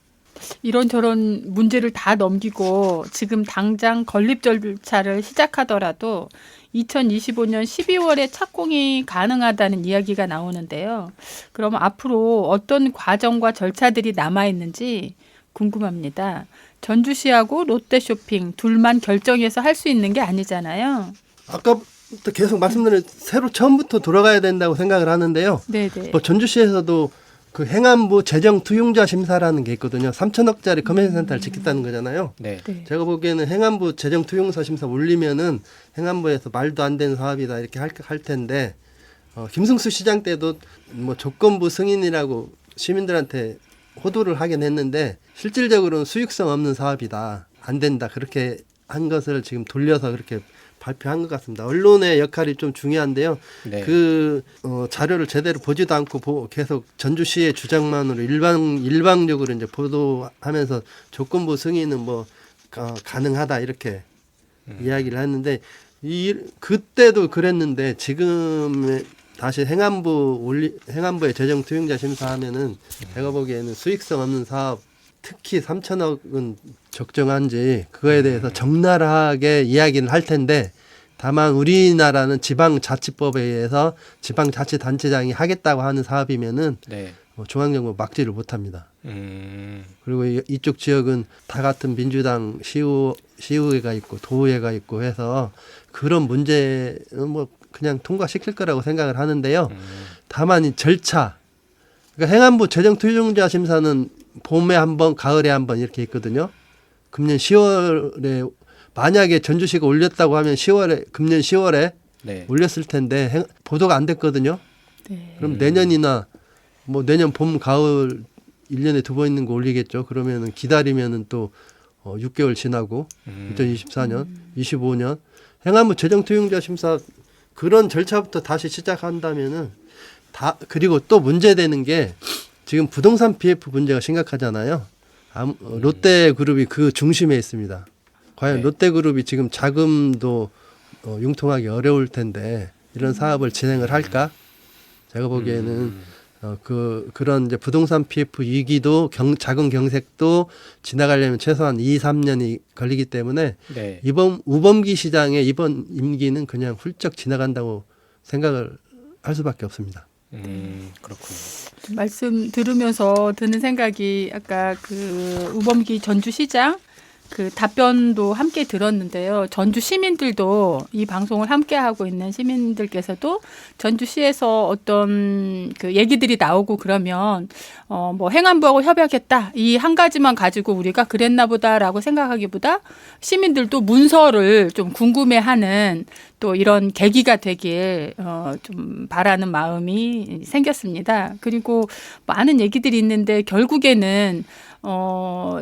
이런저런 문제를 다 넘기고 지금 당장 건립 절차를 시작하더라도 2025년 12월에 착공이 가능하다는 이야기가 나오는데요. 그럼 앞으로 어떤 과정과 절차들이 남아있는지 궁금합니다. 전주시하고 롯데쇼핑 둘만 결정해서 할 수 있는 게 아니잖아요. 아까부터 계속 말씀드린 새로 처음부터 돌아가야 된다고 생각을 하는데요. 네네. 뭐 전주시에서도 그 행안부 재정 투용자 심사라는 게 있거든요. 3천억짜리 커뮤니티센터를 짓겠다는 거잖아요. 네. 네. 제가 보기에는 행안부 재정 투용사 심사 올리면은 행안부에서 말도 안 되는 사업이다 이렇게 할 텐데 김승수 시장 때도 뭐 조건부 승인이라고 시민들한테 호도를 하긴 했는데 실질적으로는 수익성 없는 사업이다. 안 된다. 그렇게 한 것을 지금 돌려서 그렇게 발표한 것 같습니다. 언론의 역할이 좀 중요한데요. 네. 그 자료를 제대로 보지도 않고 계속 전주시의 주장만으로 일방적으로 이제 보도하면서 조건부 승인은 뭐 가능하다 이렇게 이야기를 했는데 그때도 그랬는데 지금 다시 행안부의 재정 투용자 심사하면은 제가 보기에는 수익성 없는 사업 특히 3천억은 적정한지 그거에 대해서 적나라하게 이야기를 할 텐데 다만 우리나라는 지방자치법에 의해서 지방자치단체장이 하겠다고 하는 사업이면은 네. 중앙정부 막지를 못합니다. 그리고 이쪽 지역은 다 같은 민주당 시의회가 있고 도의회가 있고 해서 그런 문제는 뭐 그냥 통과시킬 거라고 생각을 하는데요. 다만 이 절차, 그러니까 행안부 재정 투용자 심사는 봄에 한 번, 가을에 한 번 이렇게 있거든요. 금년 10월에 만약에 전주시가 올렸다고 하면 금년 10월에 네. 올렸을 텐데 보도가 안 됐거든요. 네. 그럼 내년이나 뭐 내년 봄, 가을 1년에 2번 있는 거 올리겠죠. 그러면은 기다리면은 또 6개월 지나고 2024년, 25년 행안부 재정 투용자 심사 그런 절차부터 다시 시작한다면은 그리고 또 문제되는 게 지금 부동산 PF 문제가 심각하잖아요. 롯데그룹이 그 중심에 있습니다. 과연 네. 롯데그룹이 지금 자금도 융통하기 어려울 텐데 이런 사업을 진행을 할까? 제가 보기에는 그런 이제 부동산 PF 위기도 자금 경색도 지나가려면 최소한 2-3년이 걸리기 때문에 네. 이번 우범기 시장의 이번 임기는 그냥 훌쩍 지나간다고 생각을 할 수밖에 없습니다. 그렇군요. 말씀 들으면서 드는 생각이 아까 그 우범기 전주시장 그 답변도 함께 들었는데요. 전주 시민들도 이 방송을 함께 하고 있는 시민들께서도 전주시에서 어떤 그 얘기들이 나오고 그러면 뭐 행안부하고 협약했다 이 한 가지만 가지고 우리가 그랬나 보다라고 생각하기보다 시민들도 문서를 좀 궁금해하는 또 이런 계기가 되길 좀 바라는 마음이 생겼습니다. 그리고 많은 얘기들이 있는데 결국에는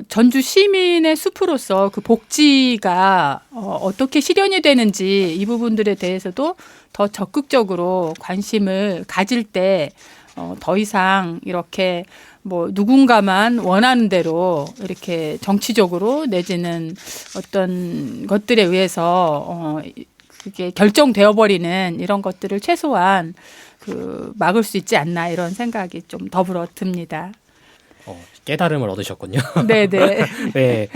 전주 시민의 숲으로서 그 복지가 어떻게 실현이 되는지 이 부분들에 대해서도 더 적극적으로 관심을 가질 때 더 이상 이렇게 뭐 누군가만 원하는 대로 이렇게 정치적으로 내지는 어떤 것들에 의해서 그게 결정되어 버리는 이런 것들을 최소한 그 막을 수 있지 않나 이런 생각이 좀 더불어 듭니다. 깨달음을 얻으셨군요. 네네. 네,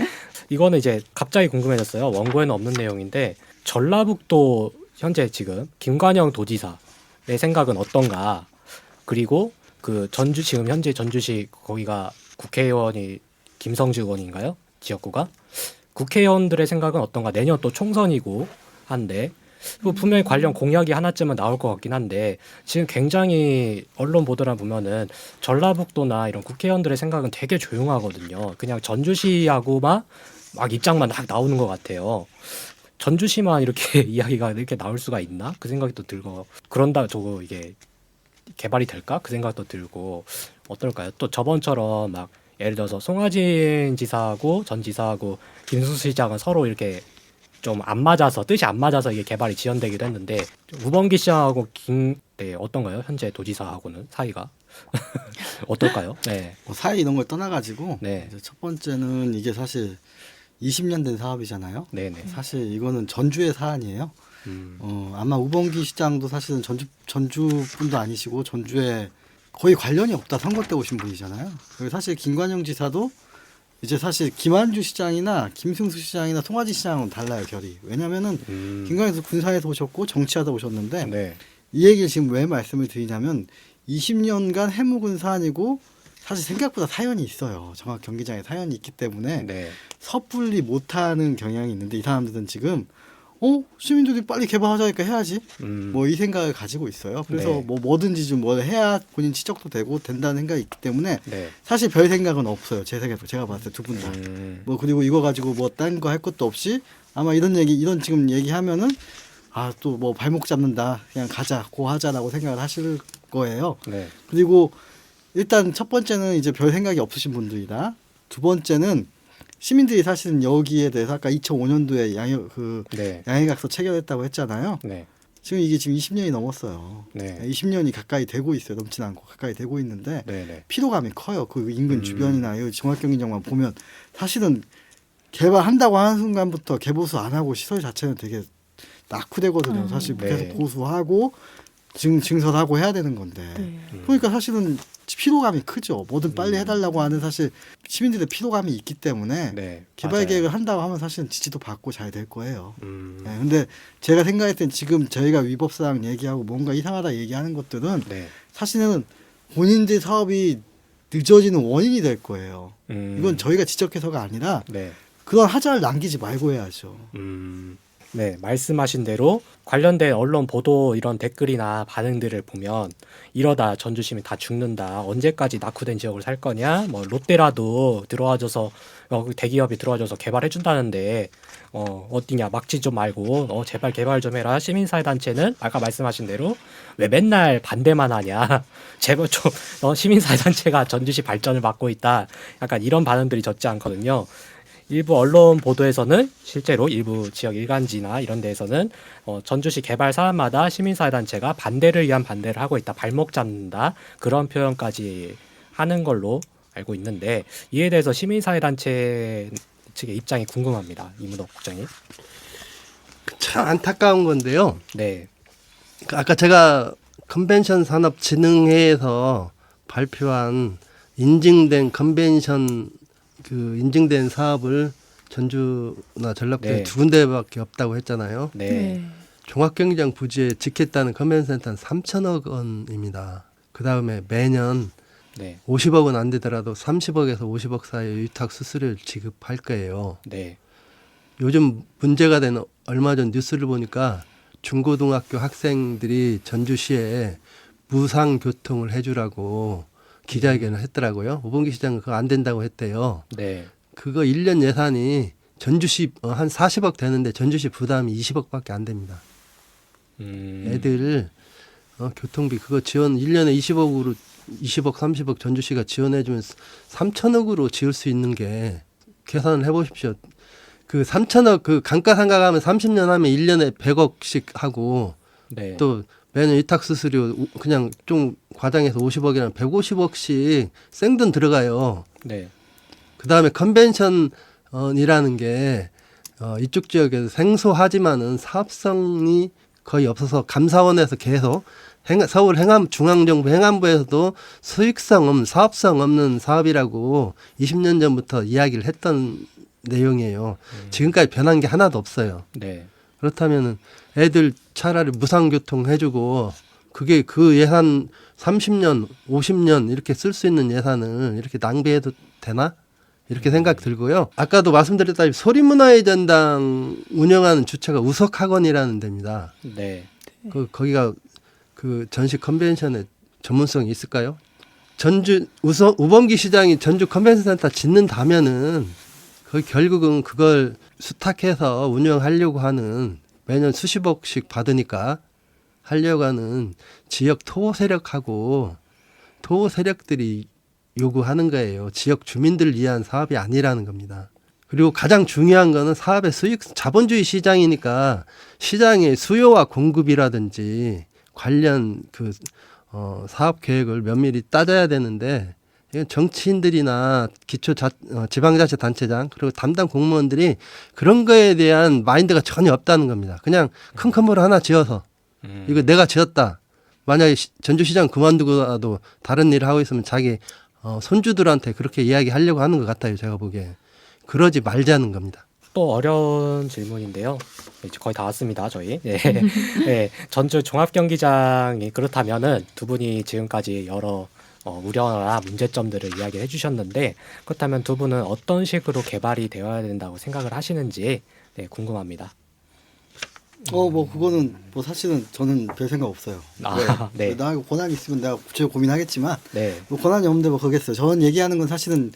이거는 이제 갑자기 궁금해졌어요. 원고에는 없는 내용인데 전라북도 현재 지금 김관영 도지사의 생각은 어떤가? 그리고 그 전주 지금 현재 전주시 거기가 국회의원이 김성주 의원인가요? 지역구가 국회의원들의 생각은 어떤가? 내년 또 총선이고 한데 분명히 관련 공약이 하나쯤은 나올 것 같긴 한데 지금 굉장히 언론 보도나 보면은 전라북도나 이런 국회의원들의 생각은 되게 조용하거든요. 그냥 전주시하고만 막 입장만 막 나오는 것 같아요. 전주시만 이렇게 이야기가 이렇게 나올 수가 있나? 그 생각이 또 들고 그런다 저거 이게 개발이 될까? 그 생각도 들고 어떨까요? 또 저번처럼 막 예를 들어서 송하진 지사하고 전 지사하고 김순수 시장은 서로 이렇게 좀 안 맞아서 뜻이 안 맞아서 이게 개발이 지연되기도 했는데 우범기 씨하고 네, 어떤가요? 현재 도지사하고는 사이가 어떨까요? 네. 사회 이런 걸 떠나가지고 네. 이제 첫 번째는 이게 사실 20년 된 사업이잖아요. 네네. 사실 이거는 전주의 사안이에요. 아마 우범기 시장도 사실은 전주 분도 아니시고 전주에 거의 관련이 없다 선거 때 오신 분이잖아요. 그리고 사실 김관영 지사도 이제 사실 김한주 시장이나 김승수 시장이나 송하진 시장은 달라요 결이. 왜냐하면은 김관영 군사에서 오셨고 정치하다 오셨는데 네. 이 얘기를 지금 왜 말씀을 드리냐면 20년간 해묵은 사안이고 사실 생각보다 사연이 있어요. 정확 경기장에 사연이 있기 때문에 네. 섣불리 못하는 경향이 있는데 이 사람들은 지금 시민들이 빨리 개발하자니까 해야지 뭐 이 생각을 가지고 있어요. 그래서 네. 뭐 뭐든지 좀 뭘 해야 본인 치적도 되고 된다는 생각이 있기 때문에 네. 사실 별 생각은 없어요. 제 생각도 제가 봤을 때 두 분 다. 뭐 그리고 이거 가지고 뭐 딴 거 할 것도 없이 아마 이런 지금 얘기하면은 또 뭐 발목 잡는다 그냥 가자 고 하자라고 생각을 하실 거예요. 네. 그리고 일단 첫 번째는 이제 별 생각이 없으신 분들이다. 두 번째는 시민들이 사실은 여기에 대해서 아까 2005년도에 네. 양해각서 체결했다고 했잖아요. 네. 지금 이게 지금 20년이 넘었어요. 네. 20년이 가까이 되고 있어요. 넘진 않고 가까이 되고 있는데 네. 피로감이 커요. 그 인근 주변이나 이 종합경기장만 보면 사실은 개발한다고 하는 순간부터 개보수 안 하고 시설 자체는 되게 낙후되거든요. 사실 네. 계속 보수하고 증설하고 해야 되는 건데 네. 그러니까 사실은 피로감이 크죠. 뭐든 빨리 해달라고 하는 사실 시민들의 피로감이 있기 때문에 네. 개발 맞아요. 계획을 한다고 하면 사실은 지지도 받고 잘 될 거예요. 음. 네, 근데 제가 생각할 땐 지금 저희가 위법사항 얘기하고 뭔가 이상하다 얘기하는 것들은 네. 사실은 본인들 사업이 늦어지는 원인이 될 거예요. 음. 이건 저희가 지적해서가 아니라 네. 그런 하자를 남기지 말고 해야죠. 네, 말씀하신 대로 관련된 언론 보도 이런 댓글이나 반응들을 보면 이러다 전주시민 다 죽는다. 언제까지 낙후된 지역을 살 거냐? 뭐 롯데라도 들어와줘서 대기업이 들어와줘서 개발해 준다는데 어디냐 막지 좀 말고 제발 개발 좀 해라. 시민사회단체는 아까 말씀하신 대로 왜 맨날 반대만 하냐? 제발 좀 시민사회단체가 전주시 발전을 막고 있다. 약간 이런 반응들이 적지 않거든요. 일부 언론 보도에서는 실제로 일부 지역 일간지나 이런 데에서는 전주시 개발 사안마다 시민사회단체가 반대를 위한 반대를 하고 있다. 발목 잡는다. 그런 표현까지 하는 걸로 알고 있는데 이에 대해서 시민사회단체 측의 입장이 궁금합니다. 이문옥 국장님. 참 안타까운 건데요. 네. 아까 제가 컨벤션 산업진흥회에서 발표한 인증된 컨벤션 인증된 사업을 전주나 전라북도에 네. 두 군데밖에 없다고 했잖아요. 네. 종합경기장 부지에 짓겠다는 컨벤션센터는 3천억 원입니다. 그 다음에 매년 네. 50억은 안 되더라도 30억에서 50억 사이의 위탁 수수료를 지급할 거예요. 네. 요즘 문제가 되는 얼마 전 뉴스를 보니까 중고등학교 학생들이 전주시에 무상 교통을 해주라고 기자회견을 했더라고요. 우범기 시장은 그거 안 된다고 했대요. 네. 그거 1년 예산이 전주시 한 40억 되는데 전주시 부담이 20억밖에 안 됩니다. 애들 교통비 그거 지원 1년에 20억으로 20억 30억 전주시가 지원해주면 3천억으로 지을 수 있는 게 계산을 해보십시오. 그 3천억 그 감가상각하면 30년 하면 1년에 100억씩 하고 네. 또 매년 위탁 수수료 그냥 좀 과장해서 50억이랑 150억씩 생돈 들어가요. 네. 그 다음에 컨벤션이라는 게 이쪽 지역에서 생소하지만은 사업성이 거의 없어서 감사원에서 계속 서울 중앙정부 행안부에서도 수익성 없는 사업성 없는 사업이라고 20년 전부터 이야기를 했던 내용이에요. 지금까지 변한 게 하나도 없어요. 네. 그렇다면은 애들 차라리 무상교통 해주고 그게 그 예산 30년, 50년 이렇게 쓸 수 있는 예산을 이렇게 낭비해도 되나? 이렇게 생각 들고요. 아까도 말씀드렸다시피 소리문화의 전당 운영하는 주체가 우석학원이라는 데입니다. 네. 거기가 그 전시 컨벤션에 전문성이 있을까요? 우범기 시장이 전주 컨벤션센터 짓는다면은 거기 결국은 그걸 수탁해서 운영하려고 하는 매년 수십억씩 받으니까 하려고 하는 지역 토호 세력하고 토호 세력들이 요구하는 거예요. 지역 주민들을 위한 사업이 아니라는 겁니다. 그리고 가장 중요한 거는 사업의 수익, 자본주의 시장이니까 시장의 수요와 공급이라든지 관련 사업 계획을 면밀히 따져야 되는데 이건 정치인들이나 지방자치단체장 그리고 담당 공무원들이 그런 거에 대한 마인드가 전혀 없다는 겁니다. 그냥 큰 건물 하나 지어서 이거 내가 지었다. 만약에 전주시장 그만두고라도 다른 일을 하고 있으면 자기 손주들한테 그렇게 이야기하려고 하는 것 같아요. 제가 보기에. 그러지 말자는 겁니다. 또 어려운 질문인데요. 이제 거의 다 왔습니다, 저희. 네. 네. 전주 종합경기장이 그렇다면은 두 분이 지금까지 여러 우려나 문제점들을 이야기해 주셨는데 그렇다면 두 분은 어떤 식으로 개발이 되어야 된다고 생각을 하시는지 궁금합니다. 뭐 그거는 뭐 사실은 저는 별 생각 없어요. 네. 나 권한이 있으면 내가 구체적으로 고민하겠지만 네. 뭐 권한이 없는데 뭐 그러겠어요. 저는 얘기하는 건 사실은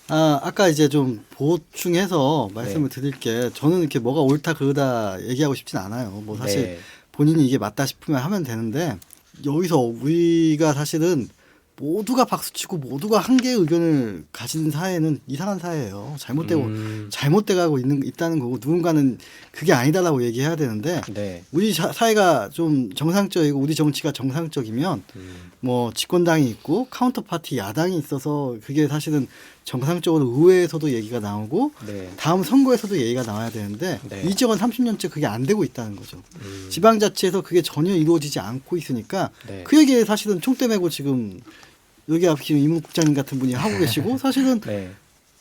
아까 이제 좀 보충해서 말씀을 드릴 게 저는 이렇게 뭐가 옳다 그르다 얘기하고 싶진 않아요. 뭐 사실 네. 본인이 이게 맞다 싶으면 하면 되는데 여기서 우리가 사실은 모두가 박수치고 모두가 한 개의 의견을 가진 사회는 이상한 사회예요. 잘못돼가고 있다는 거고 누군가는 그게 아니다라고 얘기해야 되는데 네. 우리 사회가 좀 정상적이고 우리 정치가 정상적이면 뭐 집권당이 있고 카운터파티 야당이 있어서 그게 사실은 정상적으로 의회에서도 얘기가 나오고 네. 다음 선거에서도 얘기가 나와야 되는데 네. 이 지역은 30년째 그게 안 되고 있다는 거죠. 지방자치에서 그게 전혀 이루어지지 않고 있으니까 네. 그 얘기에 사실은 총대 메고 지금 여기 앞에 지금 이문 국장님 같은 분이 하고 계시고 사실은 네.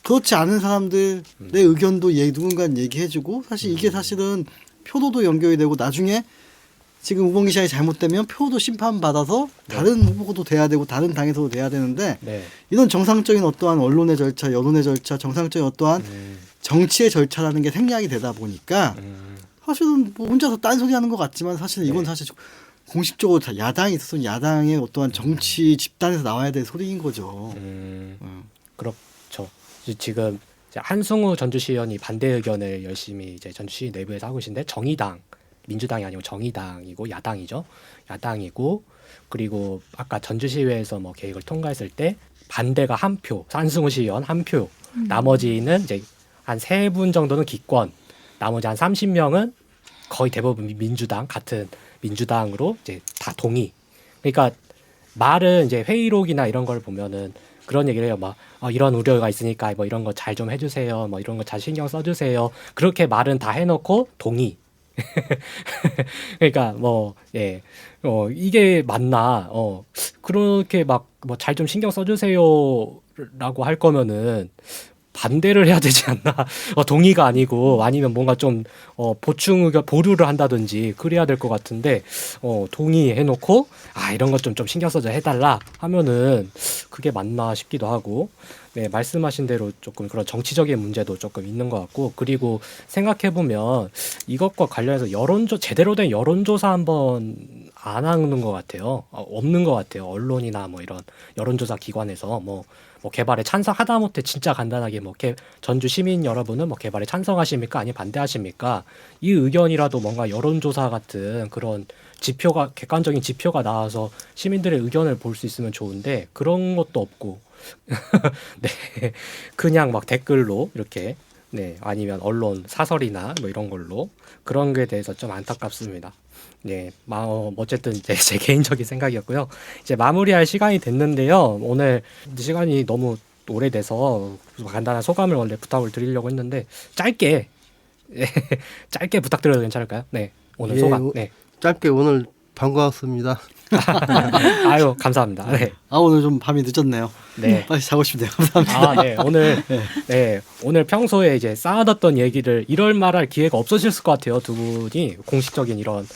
그렇지 않은 사람들의 의견도 누군가는 얘기해주고 사실 이게 사실은 표도도 연결이 되고 나중에 지금 우범기 시장이 잘못되면 표도 심판받아서 다른 후보도 돼야 되고 다른 당에서도 돼야 되는데 네. 이런 정상적인 어떠한 언론의 절차, 여론의 절차, 정상적인 어떠한 정치의 절차라는 게 생략이 되다 보니까 사실은 뭐 혼자서 딴소리 하는 것 같지만 사실 이건 사실 공식적으로 다 야당이 있어서 야당의 어떠한 정치 집단에서 나와야 될 소리인 거죠. 그렇죠. 지금 이제 한승우 전주시의원이 반대 의견을 열심히 이제 전주시 내부에서 하고 계신데 정의당, 민주당이 아니고 정의당이고 야당이죠. 야당이고 그리고 아까 전주시의회에서 뭐 계획을 통과했을 때 반대가 한 표, 한승우 시의원 한 표, 나머지는 이제 한 3분 정도는 기권, 나머지 한 30명은 거의 대부분 민주당 같은 민주당으로 이제 다 동의. 그러니까 말은 이제 회의록이나 이런 걸 보면은 그런 얘기를 해요. 막 이런 우려가 있으니까 뭐 이런 거 잘 좀 해주세요. 뭐 이런 거 잘 신경 써주세요. 그렇게 말은 다 해놓고 동의. 그러니까 이게 맞나? 그렇게 막 뭐 잘 좀 신경 써주세요라고 할 거면은 반대를 해야 되지 않나. 동의가 아니고 아니면 뭔가 좀 보충 의견 보류를 한다든지 그래야 될 것 같은데 동의해놓고 이런 것 좀 신경 써서 해달라 하면은 그게 맞나 싶기도 하고 네 말씀하신 대로 조금 그런 정치적인 문제도 조금 있는 것 같고 그리고 생각해보면 이것과 관련해서 제대로 된 여론조사 한번 안 하는 것 같아요. 없는 것 같아요. 언론이나 뭐 이런 여론조사 기관에서 뭐 개발에 하다못해 진짜 간단하게 전주 시민 여러분은 뭐 개발에 찬성하십니까? 아니면 반대하십니까? 이 의견이라도 뭔가 여론조사 같은 그런 객관적인 지표가 나와서 시민들의 의견을 볼 수 있으면 좋은데 그런 것도 없고 네 그냥 막 댓글로 이렇게 네 아니면 언론 사설이나 뭐 이런 걸로 그런 거에 대해서 좀 안타깝습니다. 네, 어쨌든 이제 제 개인적인 생각이었고요. 이제 마무리할 시간이 됐는데요. 오늘 시간이 너무 오래돼서 간단한 소감을 원래 부탁을 드리려고 했는데 짧게 짧게 부탁드려도 괜찮을까요? 네, 오늘 예, 소감. 네, 짧게 오늘 반가웠습니다. 아유 감사합니다. 네, 오늘 좀 밤이 늦었네요. 네. 빨리 자고 싶네요. 감사합니다. 네, 오늘 평소에 이제 쌓아뒀던 얘기를 이럴 말할 기회가 없어졌을 것 같아요. 두 분이 공식적인 이런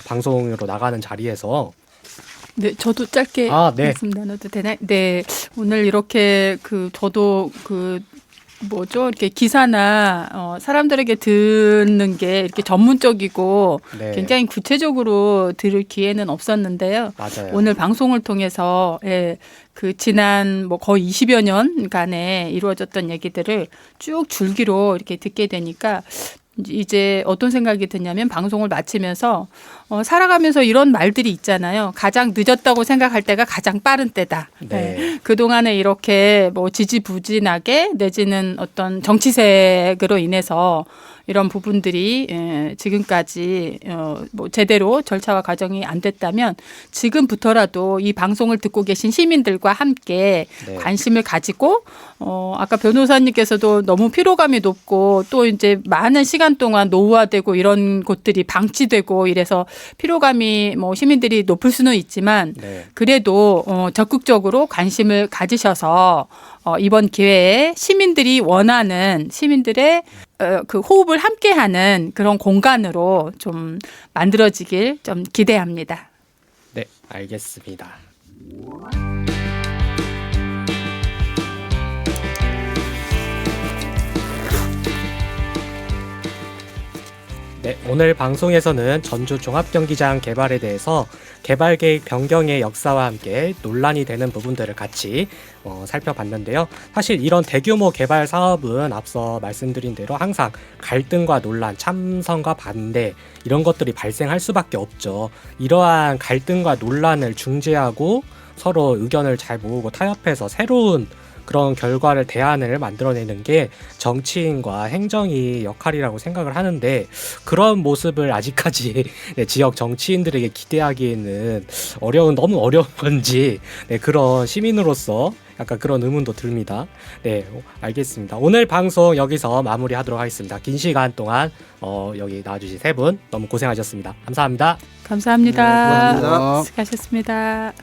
방송으로 나가는 자리에서. 네, 저도 짧게 네. 말씀 나눠도 되나요? 네, 오늘 이렇게 저도 이렇게 기사나 사람들에게 듣는 게 이렇게 전문적이고 네. 굉장히 구체적으로 들을 기회는 없었는데요. 맞아요. 오늘 방송을 통해서 지난 거의 20여 년간에 이루어졌던 얘기들을 쭉 줄기로 이렇게 듣게 되니까 이제 어떤 생각이 드냐면 방송을 마치면서 살아가면서 이런 말들이 있잖아요. 가장 늦었다고 생각할 때가 가장 빠른 때다. 네. 그동안에 이렇게 지지부진하게 내지는 어떤 정치색으로 인해서 이런 부분들이 지금까지 제대로 절차와 과정이 안 됐다면 지금부터라도 이 방송을 듣고 계신 시민들과 함께 네. 관심을 가지고 아까 변호사님께서도 너무 피로감이 높고 또 이제 많은 시간 동안 노후화되고 이런 곳들이 방치되고 이래서 피로감이 시민들이 높을 수는 있지만 네. 그래도 적극적으로 관심을 가지셔서 이번 기회에 시민들이 원하는 시민들의 그 호흡을 함께하는 그런 공간으로 좀 만들어지길 좀 기대합니다. 네, 알겠습니다. 네, 오늘 방송에서는 전주 종합경기장 개발에 대해서 개발 계획 변경의 역사와 함께 논란이 되는 부분들을 같이 살펴봤는데요. 사실 이런 대규모 개발 사업은 앞서 말씀드린 대로 항상 갈등과 논란, 참선과 반대 이런 것들이 발생할 수밖에 없죠. 이러한 갈등과 논란을 중재하고 서로 의견을 잘 모으고 타협해서 새로운 그런 결과를 대안을 만들어내는 게 정치인과 행정의 역할이라고 생각을 하는데 그런 모습을 아직까지 지역 정치인들에게 기대하기에는 너무 어려운 건지 그런 시민으로서 약간 그런 의문도 듭니다. 네, 알겠습니다. 오늘 방송 여기서 마무리하도록 하겠습니다. 긴 시간 동안 여기 나와주신 세 분 너무 고생하셨습니다. 감사합니다. 감사합니다. 네, 고맙습니다. 수고하셨습니다.